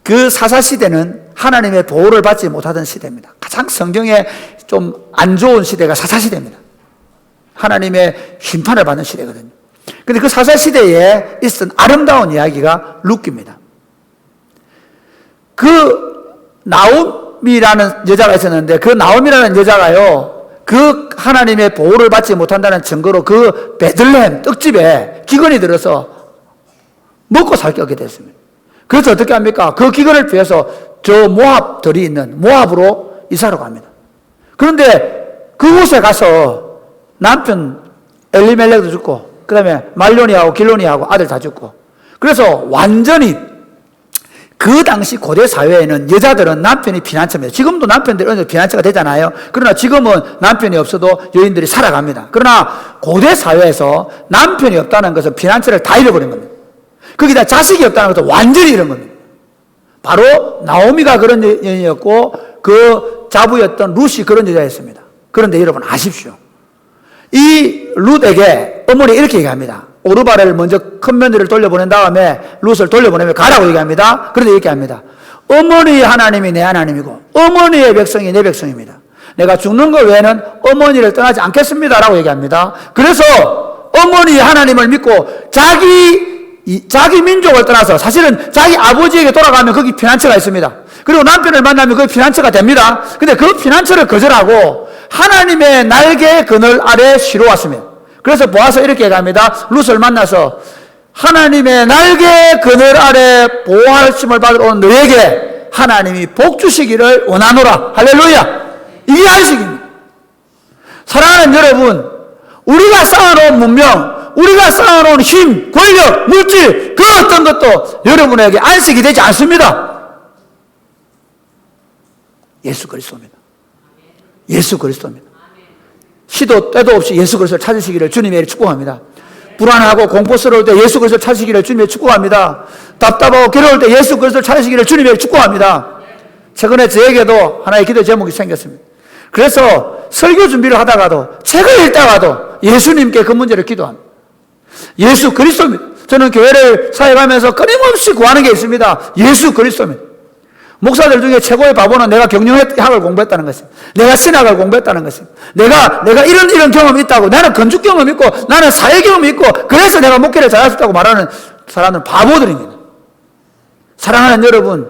그 사사시대는 하나님의 보호를 받지 못하던 시대입니다. 가장 성경에 좀 안 좋은 시대가 사사시대입니다. 하나님의 심판을 받는 시대거든요. 그런데 그 사사시대에 있었던 아름다운 이야기가 룻기입니다. 그 나옴이라는 여자가 있었는데 그 나옴이라는 여자가요 그 하나님의 보호를 받지 못한다는 증거로 그 베들레헴 떡집에 기근이 들어서 먹고 살 게 없게 됐습니다. 그래서 어떻게 합니까? 그 기근을 피해서 저 모압들이 있는 모압으로 이사를 갑니다. 그런데 그곳에 가서 남편 엘리멜렉도 죽고 그 다음에 말로니하고 길로니하고 아들 다 죽고, 그래서 완전히 그 당시 고대 사회에는 여자들은 남편이 피난처입니다. 지금도 남편들이 어느 정도 피난처가 되잖아요. 그러나 지금은 남편이 없어도 여인들이 살아갑니다. 그러나 고대 사회에서 남편이 없다는 것은 피난처를 다 잃어버린 겁니다. 거기다 자식이 없다는 것은 완전히 잃은 겁니다. 바로 나오미가 그런 여인이었고 그 자부였던 룻이 그런 여자였습니다. 그런데 여러분 아십시오. 이 룻에게 어머니 이렇게 얘기합니다. 오르바를 먼저 큰 며느리를 돌려보낸 다음에 룻을 돌려보내면 가라고 얘기합니다. 그런데 이렇게 합니다. 어머니의 하나님이 내 하나님이고 어머니의 백성이 내 백성입니다. 내가 죽는 것 외에는 어머니를 떠나지 않겠습니다 라고 얘기합니다. 그래서 어머니의 하나님을 믿고 자기 민족을 떠나서, 사실은 자기 아버지에게 돌아가면 거기 피난처가 있습니다. 그리고 남편을 만나면 거기 피난처가 됩니다. 근데 그 피난처를 거절하고 하나님의 날개 그늘 아래 쉬러 왔습니다. 그래서 보아서 이렇게 얘기합니다. 룻을 만나서 하나님의 날개 그늘 아래 보호하심을 받으러 온 너에게 하나님이 복 주시기를 원하노라. 할렐루야. 이게 안식입니다. 사랑하는 여러분, 우리가 쌓아놓은 문명, 우리가 쌓아놓은 힘, 권력, 물질, 그 어떤 것도 여러분에게 안식이 되지 않습니다. 예수 그리스도입니다. 예수 그리스도입니다. 시도 때도 없이 예수 그리스도를 찾으시기를 주님의 축복합니다. 불안하고 공포스러울 때 예수 그리스도를 찾으시기를 주님의 축복합니다. 답답하고 괴로울 때 예수 그리스도를 찾으시기를 주님의 축복합니다. 최근에 저에게도 하나의 기도 제목이 생겼습니다. 그래서 설교 준비를 하다가도 책을 읽다가도 예수님께 그 문제를 기도합니다. 예수 그리스도입니다. 저는 교회를 사역하면서 끊임없이 구하는 게 있습니다. 예수 그리스도입니다. 목사들 중에 최고의 바보는 내가 경영학을 공부했다는 것입니다. 내가 신학을 공부했다는 것입니다. 내가 이런 경험이 있다고, 나는 건축 경험이 있고, 나는 사회 경험이 있고, 그래서 내가 목회를 잘할 수 있다고 말하는 사람은 바보들입니다. 사랑하는 여러분,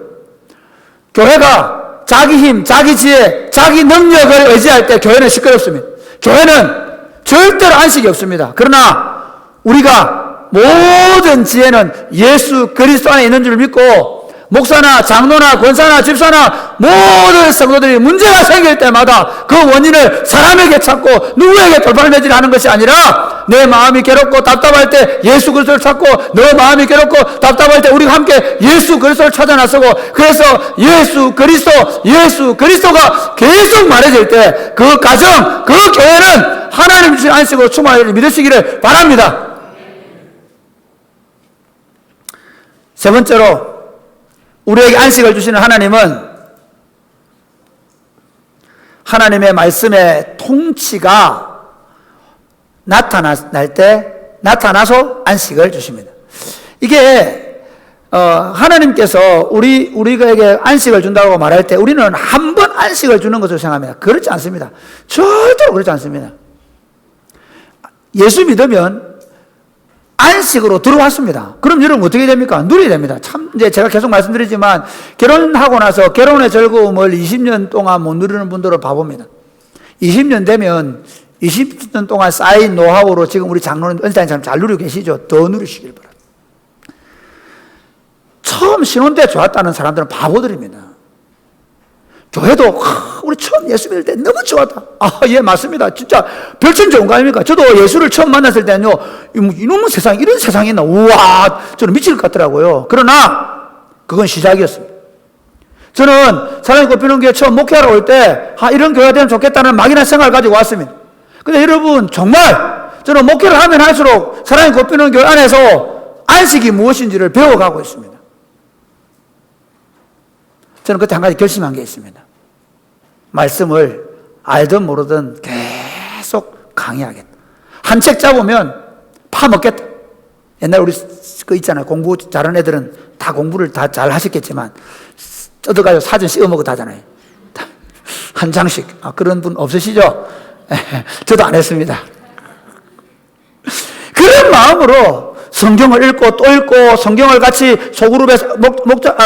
교회가 자기 힘, 자기 지혜, 자기 능력을 의지할 때 교회는 시끄럽습니다. 교회는 절대로 안식이 없습니다. 그러나 우리가 모든 지혜는 예수 그리스도 안에 있는 줄 믿고, 목사나 장로나 권사나 집사나 모든 성도들이 문제가 생길 때마다 그 원인을 사람에게 찾고 누구에게 돌파를 내지하는 것이 아니라, 내 마음이 괴롭고 답답할 때 예수 그리스도를 찾고, 너 마음이 괴롭고 답답할 때 우리가 함께 예수 그리스도를 찾아 나서고, 그래서 예수 그리스도가 계속 말해질 때 그 가정, 그 교회는 하나님 주신 안식으로 충만하기를 믿으시기를 바랍니다. 세 번째로, 우리에게 안식을 주시는 하나님은 하나님의 말씀의 통치가 나타나서 안식을 주십니다. 이게 하나님께서 우리에게 안식을 준다고 말할 때 우리는 한 번 안식을 주는 것으로 생각합니다. 그렇지 않습니다. 절대로 그렇지 않습니다. 예수 믿으면 안식으로 들어왔습니다. 그럼 여러분 어떻게 됩니까? 누려야 됩니다. 참, 이제 제가 계속 말씀드리지만, 결혼하고 나서 결혼의 즐거움을 20년 동안 못 누리는 분들을 봐봅니다. 20년 되면 20년 동안 쌓인 노하우로 지금 우리 장로는 은사님처럼 잘 누리고 계시죠? 더 누리시길 바랍니다. 처음 신혼 때 좋았다는 사람들은 바보들입니다. 교회도 우리 처음 예수 믿을 때 너무 좋았다. 예, 맞습니다. 진짜 별점 좋은 거 아닙니까? 저도 예수를 처음 만났을 때는요, 이놈의 세상, 이런 세상이 있나? 우와, 저는 미칠 것 같더라고요. 그러나 그건 시작이었습니다. 저는 사랑의 꽃피는 교회 처음 목회하러 올 때 이런 교회가 되면 좋겠다는 막연한 생각을 가지고 왔습니다. 근데 여러분, 정말 저는 목회를 하면 할수록 사랑의 꽃피는 교회 안에서 안식이 무엇인지를 배워가고 있습니다. 저는 그때 한 가지 결심한 게 있습니다. 말씀을 알든 모르든 계속 강의하겠다. 한 책 잡으면 파먹겠다. 옛날 우리 그 있잖아요. 공부 잘하는 애들은 다 공부를 다 잘 하셨겠지만 뜯어가지고 사전 씌워 먹어도 하잖아요. 한 장씩. 그런 분 없으시죠? 저도 안 했습니다. 그런 마음으로 성경을 읽고 또 읽고, 성경을 같이 소그룹에서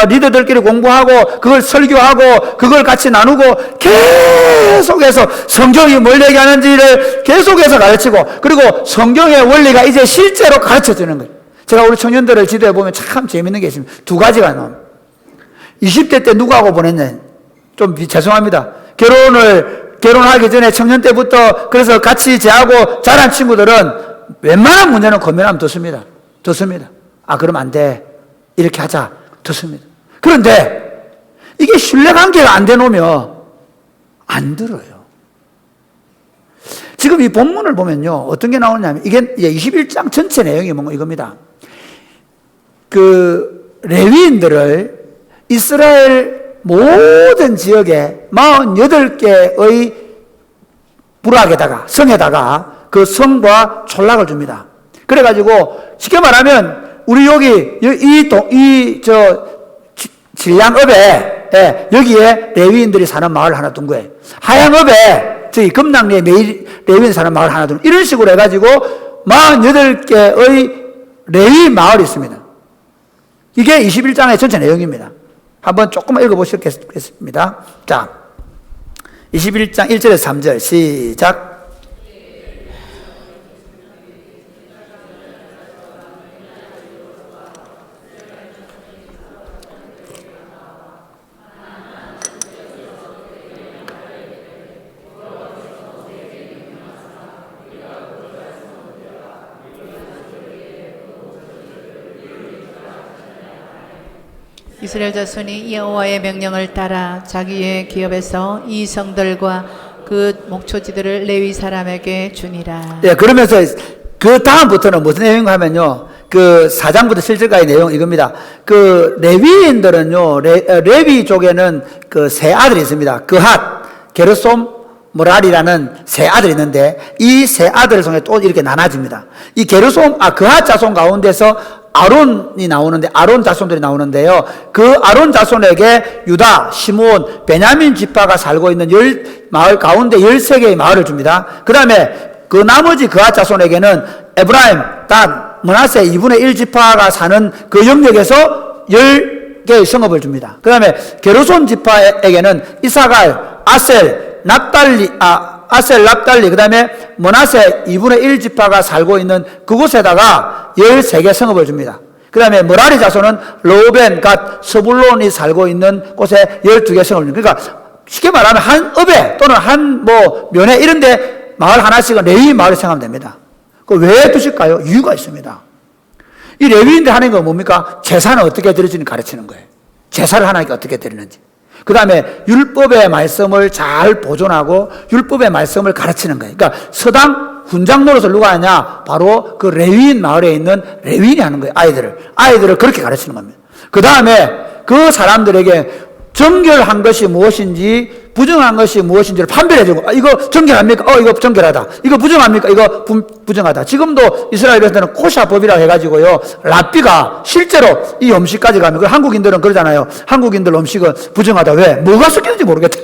리더들끼리 공부하고, 그걸 설교하고, 그걸 같이 나누고, 계속 계속해서 성경이 뭘 얘기하는지를 계속해서 가르치고, 그리고 성경의 원리가 이제 실제로 가르쳐주는 거예요. 제가 우리 청년들을 지도해 보면 참 재밌는 게 있습니다. 두 가지가 나옵니다. 20대 때 누구하고 보냈냐? 좀 죄송합니다. 결혼하기 전에 청년 때부터 그래서 같이 제하고 자란 친구들은 웬만한 문제는 고민하면 듣습니다. 아, 그럼 안 돼. 이렇게 하자. 듣습니다. 그런데 이게 신뢰관계가 안 되놓으면 안 들어요. 지금 이 본문을 보면요, 어떤 게 나오냐면, 이게 이제 21장 전체 내용이 뭔가 이겁니다. 그 레위인들을 이스라엘 모든 지역에 48개의 부락에다가, 성에다가 그 성과 촌락을 줍니다. 그래가지고 쉽게 말하면 우리 여기 진량읍에, 여기에 레위인들이 사는 마을 하나 둔 거예요. 하양읍에 저기 금락리에 레위인 사는 마을 하나 둔, 이런 식으로 해가지고 48개의 레위 마을이 있습니다. 이게 21장의 전체 내용입니다. 한번 조금만 읽어보시겠습니다. 자, 21장 1절에서 3절 시작. 이스라엘 자손이 여호와의 명령을 따라 자기의 기업에서 이 성들과 그 목초지들을 레위 사람에게 주니라. 예, 그러면서 그 다음부터는 무슨 내용인가 하면요, 그 4장부터 7절까지 내용 이겁니다. 그 레위인들은요, 레위 쪽에는 그 세 아들이 있습니다. 그핫, 게르솜, 모랄이라는 세 아들이 있는데, 이 세 아들을 통해 또 이렇게 나눠집니다. 이 그핫 자손 가운데서 아론이 나오는데, 아론 자손들이 나오는데요, 그 아론 자손에게 유다, 시므온, 베냐민 지파가 살고 있는 마을 가운데 13개의 마을을 줍니다. 그 다음에 그 나머지 그핫 자손에게는 에브라임, 단, 므낫세 2분의 1 지파가 사는 그 영역에서 10개의 성읍을 줍니다. 그 다음에 게르손 지파에게는 이사갈, 아셀, 납달리, 그 다음에 므낫세 2분의 1 지파가 살고 있는 그곳에다가 13개 성읍을 줍니다. 그 다음에 머라리 자손은 로벤, 갓, 스불론이 살고 있는 곳에 12개 성읍을 줍니다. 그러니까 쉽게 말하면 한 읍에 또는 한 면에 이런데 마을 하나씩은 레위 마을을 생각하면 됩니다. 그 왜 두실까요? 이유가 있습니다. 이 레위인들 하는 건 뭡니까? 제사는 어떻게 드리는지 가르치는 거예요. 제사를 하나님께 어떻게 드리는지. 그 다음에 율법의 말씀을 잘 보존하고 율법의 말씀을 가르치는 거예요. 그러니까 서당 훈장 노릇을 누가 하냐? 바로 그 레위인 마을에 있는 레위인이 하는 거예요. 아이들을 그렇게 가르치는 겁니다. 그 다음에 그 사람들에게 정결한 것이 무엇인지 부정한 것이 무엇인지를 판별해주고, 이거 정결합니까? 이거 정결하다. 이거 부정합니까? 이거 부정하다. 지금도 이스라엘 백성들은 코샤법이라고 해가지고요, 랍비가 실제로 이 음식까지 가면, 한국인들은 그러잖아요. 한국인들 음식은 부정하다. 왜? 뭐가 섞이는지 모르겠다.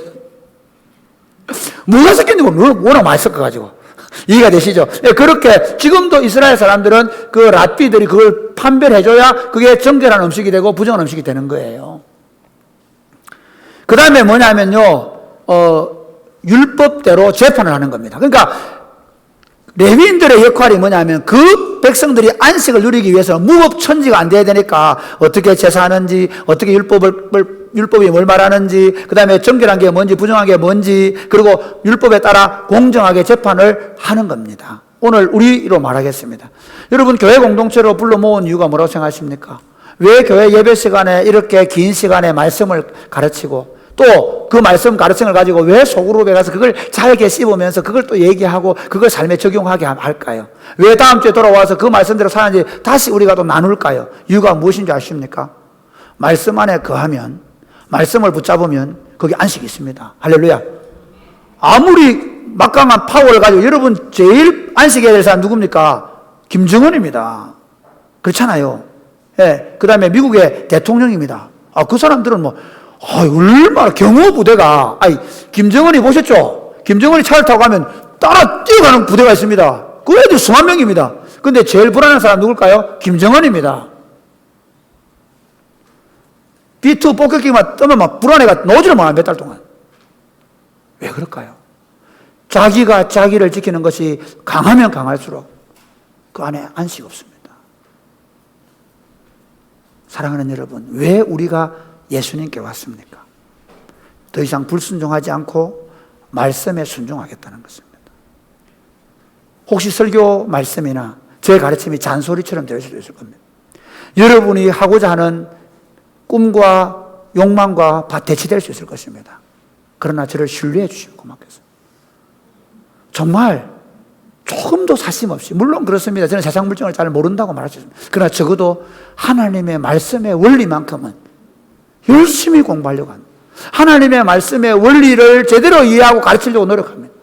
뭐가 섞이는지 워낙 많이 섞어가지고. 이해가 되시죠? 네, 그렇게 지금도 이스라엘 사람들은 그 랍비들이 그걸 판별해줘야 그게 정결한 음식이 되고 부정한 음식이 되는 거예요. 그 다음에 뭐냐면요, 율법대로 재판을 하는 겁니다. 그러니까 레위인들의 역할이 뭐냐면 그 백성들이 안식을 누리기 위해서 무법천지가 안 돼야 되니까 어떻게 제사하는지, 어떻게 율법이 뭘 말하는지, 그 다음에 정결한 게 뭔지, 부정한 게 뭔지, 그리고 율법에 따라 공정하게 재판을 하는 겁니다. 오늘 우리로 말하겠습니다. 여러분, 교회 공동체로 불러 모은 이유가 뭐라고 생각하십니까? 왜 교회 예배 시간에 이렇게 긴 시간에 말씀을 가르치고, 또 그 말씀 가르침을 가지고 왜 소그룹에 가서 그걸 잘게 씹으면서 그걸 또 얘기하고 그걸 삶에 적용하게 할까요? 왜 다음 주에 돌아와서 그 말씀대로 사는지 다시 우리가 또 나눌까요? 이유가 무엇인지 아십니까? 말씀 안에 거하면, 말씀을 붙잡으면 거기 안식이 있습니다. 할렐루야. 아무리 막강한 파워를 가지고, 여러분 제일 안식해야 될 사람 누굽니까? 김정은입니다. 그렇잖아요. 예, 그 다음에 미국의 대통령입니다. 그 사람들은 얼마나 경호부대가, 김정은이 보셨죠? 김정은이 차를 타고 가면 따라 뛰어가는 부대가 있습니다. 그 애들 수만 명입니다. 근데 제일 불안한 사람 누굴까요? 김정은입니다. B2 폭격기만 뜨면 불안해가 노지를 못한 몇 달 동안. 왜 그럴까요? 자기가 자기를 지키는 것이 강하면 강할수록 그 안에 안식이 없습니다. 사랑하는 여러분, 왜 우리가 예수님께 왔습니까? 더 이상 불순종하지 않고 말씀에 순종하겠다는 것입니다. 혹시 설교 말씀이나 제 가르침이 잔소리처럼 될 수도 있을 겁니다. 여러분이 하고자 하는 꿈과 욕망과 대치될 수 있을 것입니다. 그러나 저를 신뢰해 주시면 고맙겠습니다. 정말 조금도 사심 없이, 물론 그렇습니다. 저는 세상 물정을 잘 모른다고 말할 수 있습니다. 그러나 적어도 하나님의 말씀의 원리만큼은 열심히 공부하려고 합니다. 하나님의 말씀의 원리를 제대로 이해하고 가르치려고 노력합니다.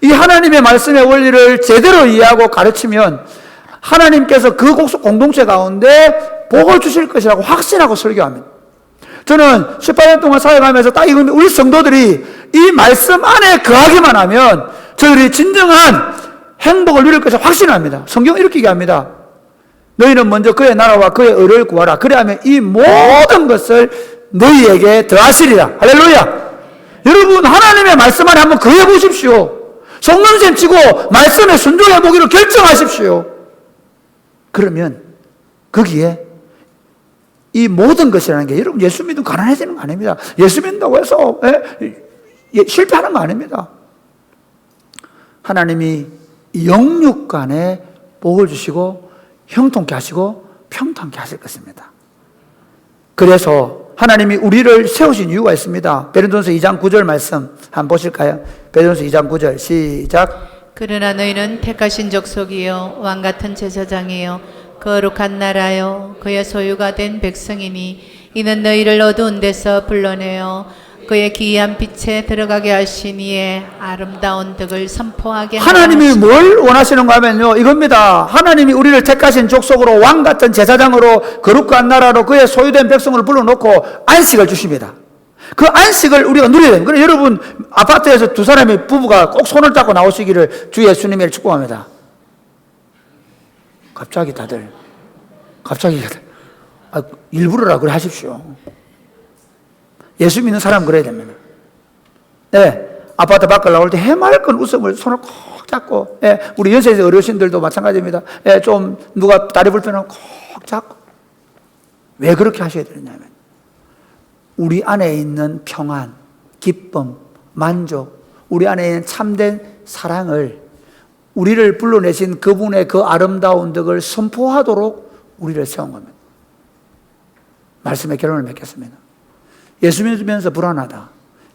이 하나님의 말씀의 원리를 제대로 이해하고 가르치면 하나님께서 그 공동체 가운데 복을 주실 것이라고 확신하고 설교합니다. 저는 18년 동안 사역하면서 딱 이겁니다. 우리 성도들이 이 말씀 안에 거하기만 하면 저희들이 진정한 행복을 누릴 것을 확신합니다. 성경은 이렇게 얘기합니다. 너희는 먼저 그의 나라와 그의 의를 구하라. 그래야면 이 모든 것을 너희에게 더하시리라. 할렐루야. 여러분, 하나님의 말씀 안에 한번 거해 보십시오. 속는셈 치고 말씀에 순종해 보기로 결정하십시오. 그러면 거기에 이 모든 것이라는 게, 여러분, 예수 믿으면 가난해지는 거 아닙니다. 예수 믿는다고 해서 실패하는 거 아닙니다. 하나님이 영육간에 복을 주시고 형통케 하시고 평탄케 하실 것입니다. 그래서 하나님이 우리를 세우신 이유가 있습니다. 베드로전서 2장 9절 말씀 한번 보실까요? 베드로전서 2장 9절 시작. 그러나 너희는 택하신 족속이요 왕같은 제사장이요 거룩한 나라요 그의 소유가 된 백성이니 이는 너희를 어두운 데서 불러내어 그의 기이한 빛에 들어가게 하신 이의 아름다운 덕을 선포하게 하나님이 하시고. 뭘 원하시는가 하면요, 이겁니다. 하나님이 우리를 택하신 족속으로 왕같은 제사장으로 거룩한 나라로 그의 소유된 백성을 불러놓고 안식을 주십니다. 그 안식을 우리가 누려야 됩니다. 그래서 여러분, 아파트에서 두 사람이 부부가 꼭 손을 잡고 나오시기를 주 예수님을 축복합니다. 갑자기 다들 일부러라 그래 하십시오. 예수 믿는 사람 그래야 됩니다. 네, 아파트 밖을 나올 때 해맑은 웃음을 손을 콕 잡고, 우리 연세대 어르신들도 마찬가지입니다. 좀 누가 다리 불편하면 콕 잡고. 왜 그렇게 하셔야 되느냐면 우리 안에 있는 평안, 기쁨, 만족, 우리 안에 있는 참된 사랑을, 우리를 불러내신 그분의 그 아름다운 덕을 선포하도록 우리를 세운 겁니다. 말씀의 결론을 맺겠습니다. 예수 믿으면서 불안하다,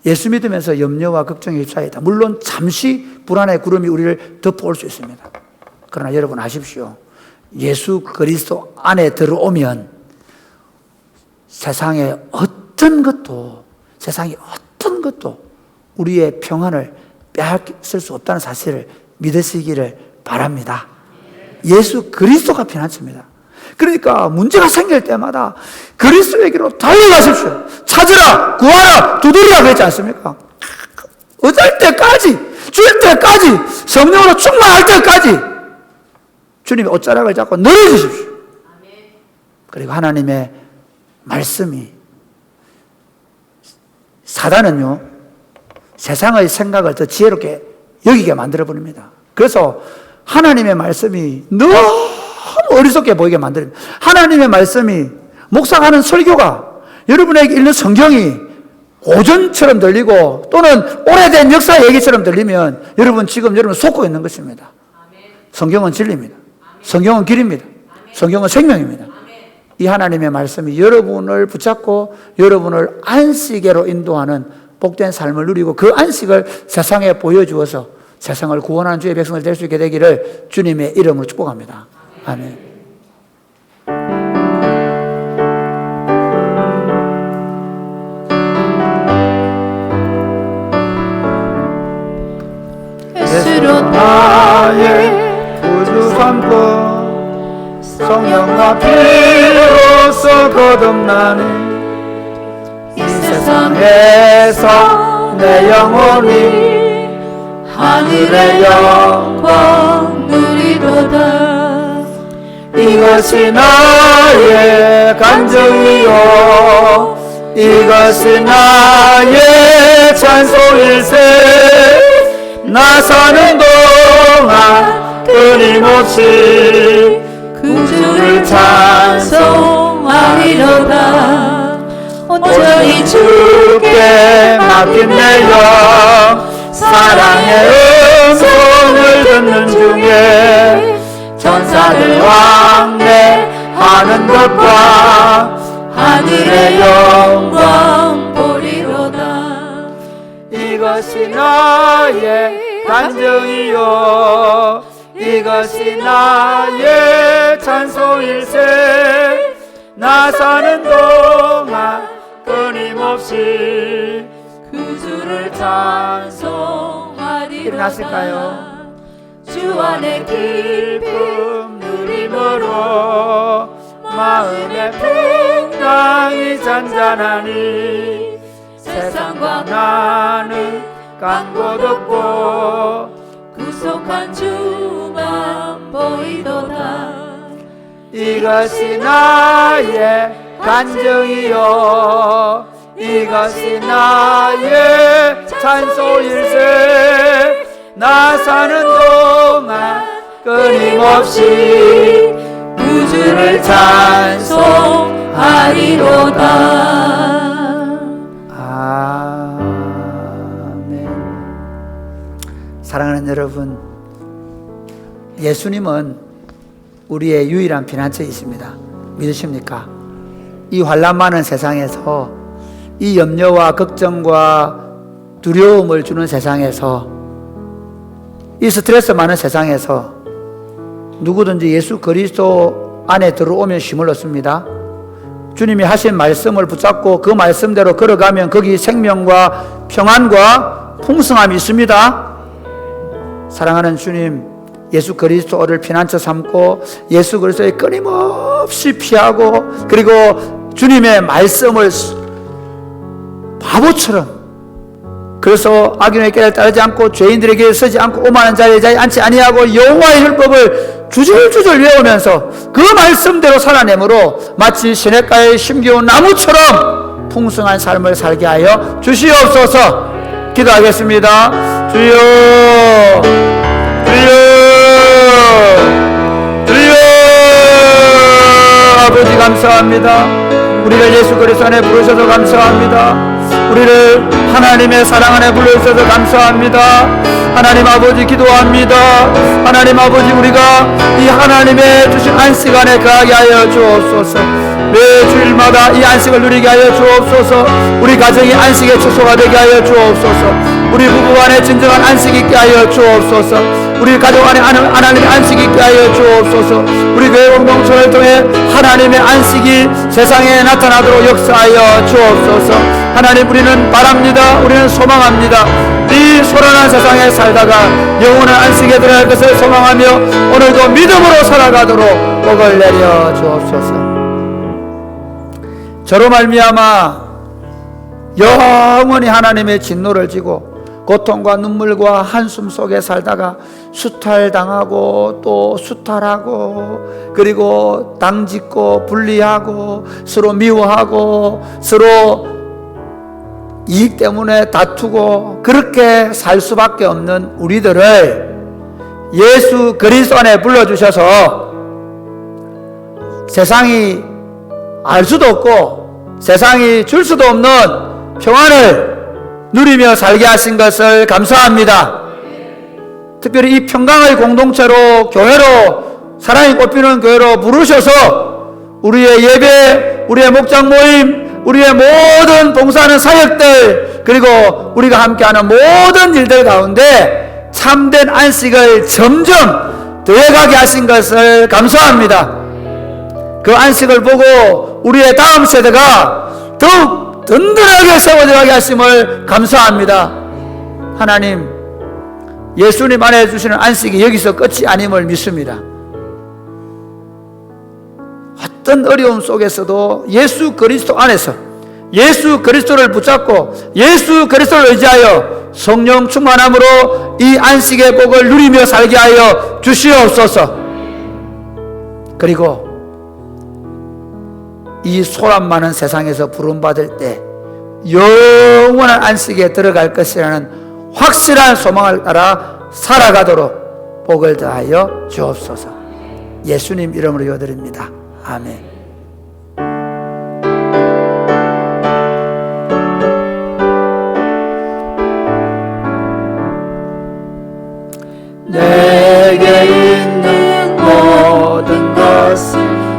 예수 믿으면서 염려와 걱정에 휩싸이다. 물론 잠시 불안의 구름이 우리를 덮어올 수 있습니다. 그러나 여러분 아십시오. 예수 그리스도 안에 들어오면 세상의 어떤 것도 우리의 평안을 빼앗을 수 없다는 사실을 믿으시기를 바랍니다. 예수 그리스도가 피난처입니다. 그러니까 문제가 생길 때마다 그리스도에게로 달려가십시오. 찾으라, 구하라, 두드리라 그랬지 않습니까? 얻을 때까지, 줄 때까지, 성령으로 충만할 때까지 주님의 옷자락을 잡고 늘어지십시오. 그리고 하나님의 말씀이, 사단은요 세상의 생각을 더 지혜롭게 여기게 만들어버립니다. 그래서 하나님의 말씀이 너무 어리석게 보이게 만듭니다. 하나님의 말씀이, 목사가 하는 설교가, 여러분에게 읽는 성경이 고전처럼 들리고 또는 오래된 역사 얘기처럼 들리면 여러분 속고 있는 것입니다. 성경은 진리입니다. 성경은 길입니다. 성경은 생명입니다. 이 하나님의 말씀이 여러분을 붙잡고 여러분을 안식에로 인도하는 복된 삶을 누리고 그 안식을 세상에 보여주어서 세상을 구원하는 주의 백성을 될 수 있게 되기를 주님의 이름으로 축복합니다. 아멘. 예수로 나의 구주 삼고 성령과 피로써 거듭나는 이 세상에서 내 영혼이 하늘의 영광 누리도다. 이것이 나의 간증이요 이것이 나의 찬송일세 나 사는 동안 끊임없이 구주를 찬송하리로다. 온전히 주께 맡긴 내 영 사랑의 음성을 듣는 중에 천사들 왕래하는 것과 하늘의 영광 보리로다. 이것이 나의 간증이요 이것이 나의 찬송일세 나 사는 동안 끊임없이 구주를 찬송하리로다. 일어나실까요? 주 안에 기쁨 누림으로 마음의 평강이 잔잔하니 세상과 나는 간곳 없고 구속한 주만 보이도다. 이것이 나의 간증이요 이것이 나의 찬송일세 나 사는 동안 끊임없이 구주를 찬송하리로다. 아멘. 사랑하는 여러분, 예수님은 우리의 유일한 피난처이십니다. 믿으십니까? 이 환난 많은 세상에서 이 염려와 걱정과 두려움을 주는 세상에서 이 스트레스 많은 세상에서 누구든지 예수 그리스도 안에 들어오면 쉼을 얻습니다. 주님이 하신 말씀을 붙잡고 그 말씀대로 걸어가면 거기 생명과 평안과 풍성함이 있습니다. 사랑하는 주님, 예수 그리스도를 피난처 삼고 예수 그리스도의 끊임없이 피하고 그리고 주님의 말씀을 바보처럼 그래서 악인의 길을 따르지 않고 죄인들의 길에 서지 않고 오만한 자리에 자리 앉지 아니하고 여호와의 율법을 주줄주줄 외우면서 그 말씀대로 살아내므로 마치 시냇가에 심겨온 나무처럼 풍성한 삶을 살게 하여 주시옵소서. 기도하겠습니다. 주여 주여 주여 아버지 감사합니다. 우리를 예수 그리스도 안에 부르셔서 감사합니다. 우리를 하나님의 사랑 안에 불러주셔서 감사합니다. 하나님 아버지 기도합니다. 하나님 아버지 우리가 이 하나님의 주신 안식 안에 거하게 하여 주옵소서. 매 주일마다 이 안식을 누리게 하여 주옵소서. 우리 가정이 안식의 축소가 되게 하여 주옵소서. 우리 부부 안에 진정한 안식이 있게 하여 주옵소서. 우리 가족 안에 하나님의 안식이 있게 하여 주옵소서. 우리 교회 공동체를 통해 하나님의 안식이 세상에 나타나도록 역사하여 주옵소서. 하나님 우리는 바랍니다. 우리는 소망합니다. 이 소란한 세상에 살다가 영원한 안식에 들어갈 것을 소망하며 오늘도 믿음으로 살아가도록 복을 내려 주옵소서. 저로 말미암아 영원히 하나님의 진노를 지고 고통과 눈물과 한숨 속에 살다가 수탈당하고 또 수탈하고 그리고 당짓고 분리하고 서로 미워하고 서로 이익 때문에 다투고 그렇게 살 수밖에 없는 우리들을 예수 그리스도 안에 불러주셔서 세상이 알 수도 없고 세상이 줄 수도 없는 평안을 누리며 살게 하신 것을 감사합니다. 특별히 이 평강의 공동체로 교회로 사랑이 꽃피는 교회로 부르셔서 우리의 예배, 우리의 목장 모임, 우리의 모든 봉사하는 사역들 그리고 우리가 함께하는 모든 일들 가운데 참된 안식을 점점 더해가게 하신 것을 감사합니다. 그 안식을 보고 우리의 다음 세대가 더욱 든든하게 세워져가게 하심을 감사합니다. 하나님, 예수님 안에 주시는 안식이 여기서 끝이 아님을 믿습니다. 어떤 어려움 속에서도 예수 그리스도 안에서 예수 그리스도를 붙잡고 예수 그리스도를 의지하여 성령 충만함으로 이 안식의 복을 누리며 살게 하여 주시옵소서. 그리고 이 소란 많은 세상에서 부름받을 때 영원한 안식에 들어갈 것이라는 확실한 소망을 따라 살아가도록 복을 더하여 주옵소서. 예수님 이름으로 기도드립니다. 아멘. 내게 있는 모든 것을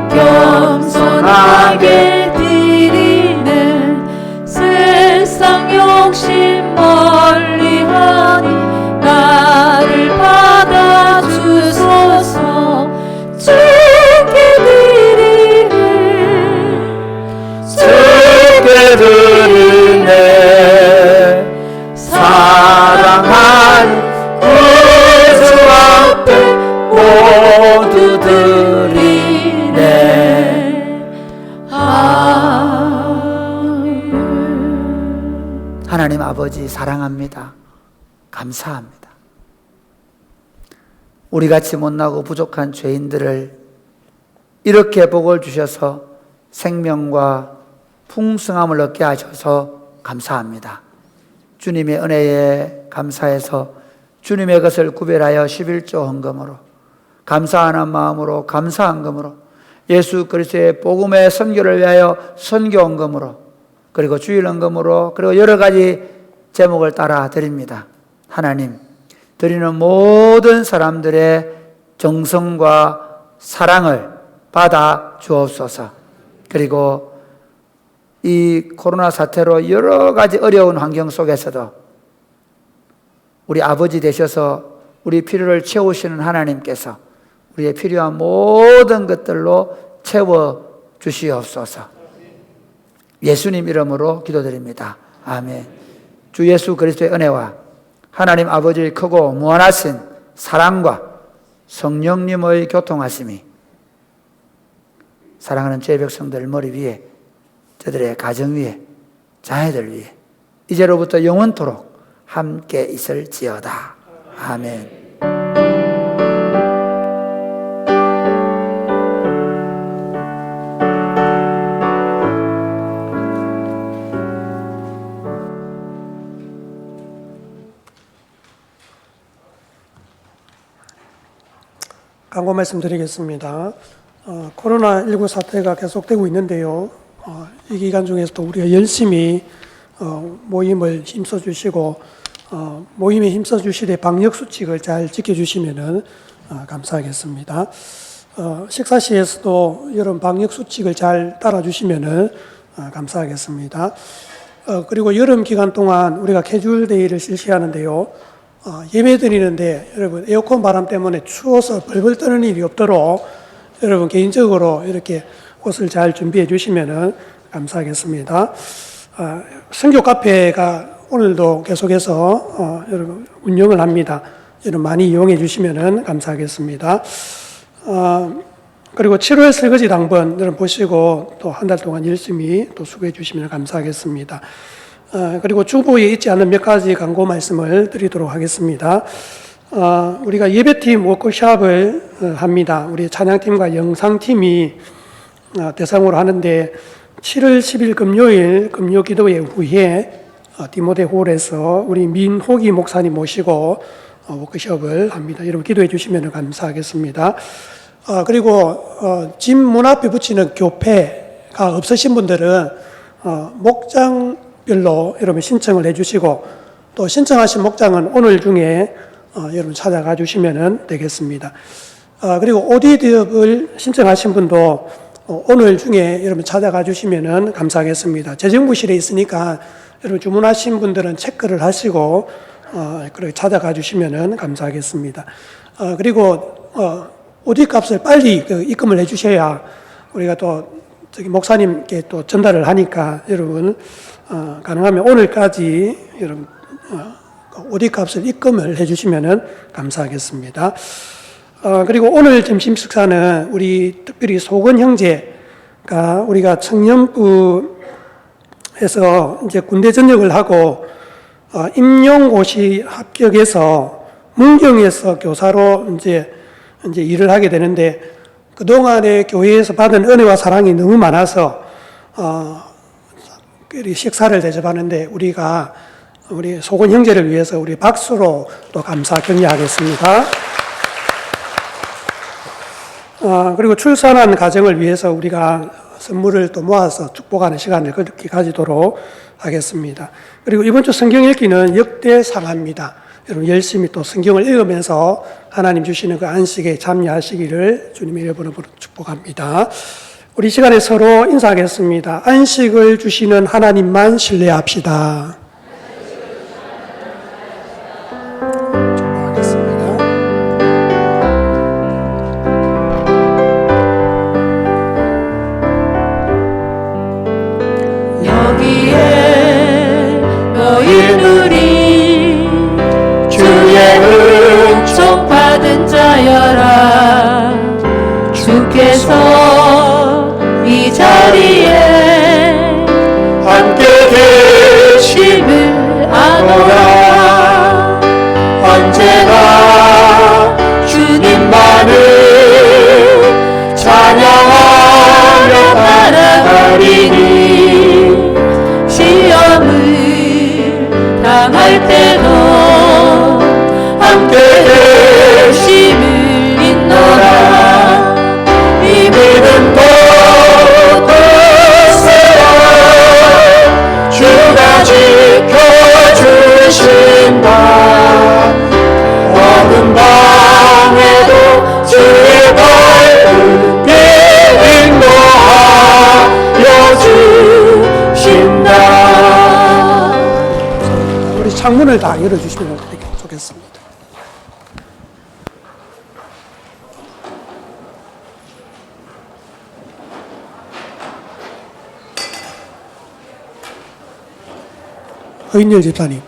겸손하게 드리네. 세상 욕심 멀리하니 나를 받아주소서. 주께 드리네. 주께 드리네. 사랑하는 구주 앞에 모두 드리네. 하나님 아버지 사랑합니다. 감사합니다. 우리같이 못나고 부족한 죄인들을 이렇게 복을 주셔서 생명과 풍성함을 얻게 하셔서 감사합니다. 주님의 은혜에 감사해서 주님의 것을 구별하여 11조 헌금으로, 감사하는 마음으로 감사한 금으로, 예수 그리스도의 복음의 선교를 위하여 선교 헌금으로, 그리고 주일 헌금으로, 그리고 여러 가지 제목을 따라 드립니다. 하나님, 드리는 모든 사람들의 정성과 사랑을 받아 주옵소서. 그리고 이 코로나 사태로 여러 가지 어려운 환경 속에서도 우리 아버지 되셔서 우리 필요를 채우시는 하나님께서 우리의 필요한 모든 것들로 채워 주시옵소서. 예수님 이름으로 기도드립니다. 아멘. 주 예수 그리스도의 은혜와 하나님 아버지의 크고 무한하신 사랑과 성령님의 교통하심이 사랑하는 죄 백성들 머리 위에, 저들의 가정 위에, 자녀들 위에 이제로부터 영원토록 함께 있을지어다. 아멘. 광고 말씀드리겠습니다. 코로나19 사태가 계속되고 있는데요. 이 기간 중에서도 우리가 열심히 모임을 힘써주시고 모임에 힘써주시되 방역수칙을 잘 지켜주시면 감사하겠습니다. 식사 시에서도 여러분 방역수칙을 잘 따라주시면 감사하겠습니다. 그리고 여름 기간 동안 우리가 캐주얼데이를 실시하는데요. 예배 드리는데 여러분 에어컨 바람 때문에 추워서 벌벌 떠는 일이 없도록 여러분 개인적으로 이렇게 옷을 잘 준비해 주시면 감사하겠습니다. 선교 카페가 오늘도 계속해서 여러분 운영을 합니다. 여러분 많이 이용해 주시면 감사하겠습니다. 그리고 7월 설거지 당번 여러분 보시고 또 한 달 동안 열심히 또 수고해 주시면 감사하겠습니다. 그리고 주보에 있지 않은 몇 가지 광고 말씀을 드리도록 하겠습니다. 우리가 예배팀 워크숍을 합니다. 우리 찬양팀과 영상팀이 대상으로 하는데 7월 10일 금요일 금요 기도회 후에 디모데 홀에서 우리 민호기 목사님 모시고 워크숍을 합니다. 여러분 기도해 주시면 감사하겠습니다. 그리고 집 문 앞에 붙이는 교패가 없으신 분들은 목장별로 여러분 신청을 해 주시고 또 신청하신 목장은 오늘 중에 여러분 찾아가 주시면 되겠습니다. 그리고 오디디업을 신청하신 분도 오늘 중에 여러분 찾아가 주시면 감사하겠습니다. 재정부실에 있으니까 여러분 주문하신 분들은 체크를 하시고 그렇게 찾아가 주시면 감사하겠습니다. 그리고 오디 값을 빨리 입금을 해 주셔야 우리가 또 저기 목사님께 또 전달을 하니까 여러분 가능하면 오늘까지 여러분 오디 값을 입금을 해 주시면 감사하겠습니다. 그리고 오늘 점심 식사는 우리 특별히 소건 형제가 우리가 청년부에서 이제 군대 전역을 하고 임용고시 합격해서 문경에서 교사로 이제 일을 하게 되는데 그동안에 교회에서 받은 은혜와 사랑이 너무 많아서 우리 식사를 대접하는데 우리 소근 형제를 위해서 우리 박수로 또 감사 격려하겠습니다. 그리고 출산한 가정을 위해서 우리가 선물을 또 모아서 축복하는 시간을 그렇게 가지도록 하겠습니다. 그리고 이번 주 성경 읽기는 역대상하입니다. 여러분 열심히 또 성경을 읽으면서 하나님 주시는 그 안식에 참여하시기를 주님의 이름으로 축복합니다. 우리 시간에 서로 인사하겠습니다. 안식을 주시는 하나님만 신뢰합시다. 축복하겠습니다. 여기에 너희들이 주의 은총 받은 자여라. 주께서 이 자리에 함께 계심을 아노라. 언제나 주님만을 찬양하며 따라가리니 시험을 당할 때도 함께 계심을 믿노라. 이 믿음도 굳세어 주가 지켜주신다. 어느 방에도 주의 발을 인도하여 주신다. 우리 창문을 다 열어주시면 좋겠습니다. 허인열 집사님.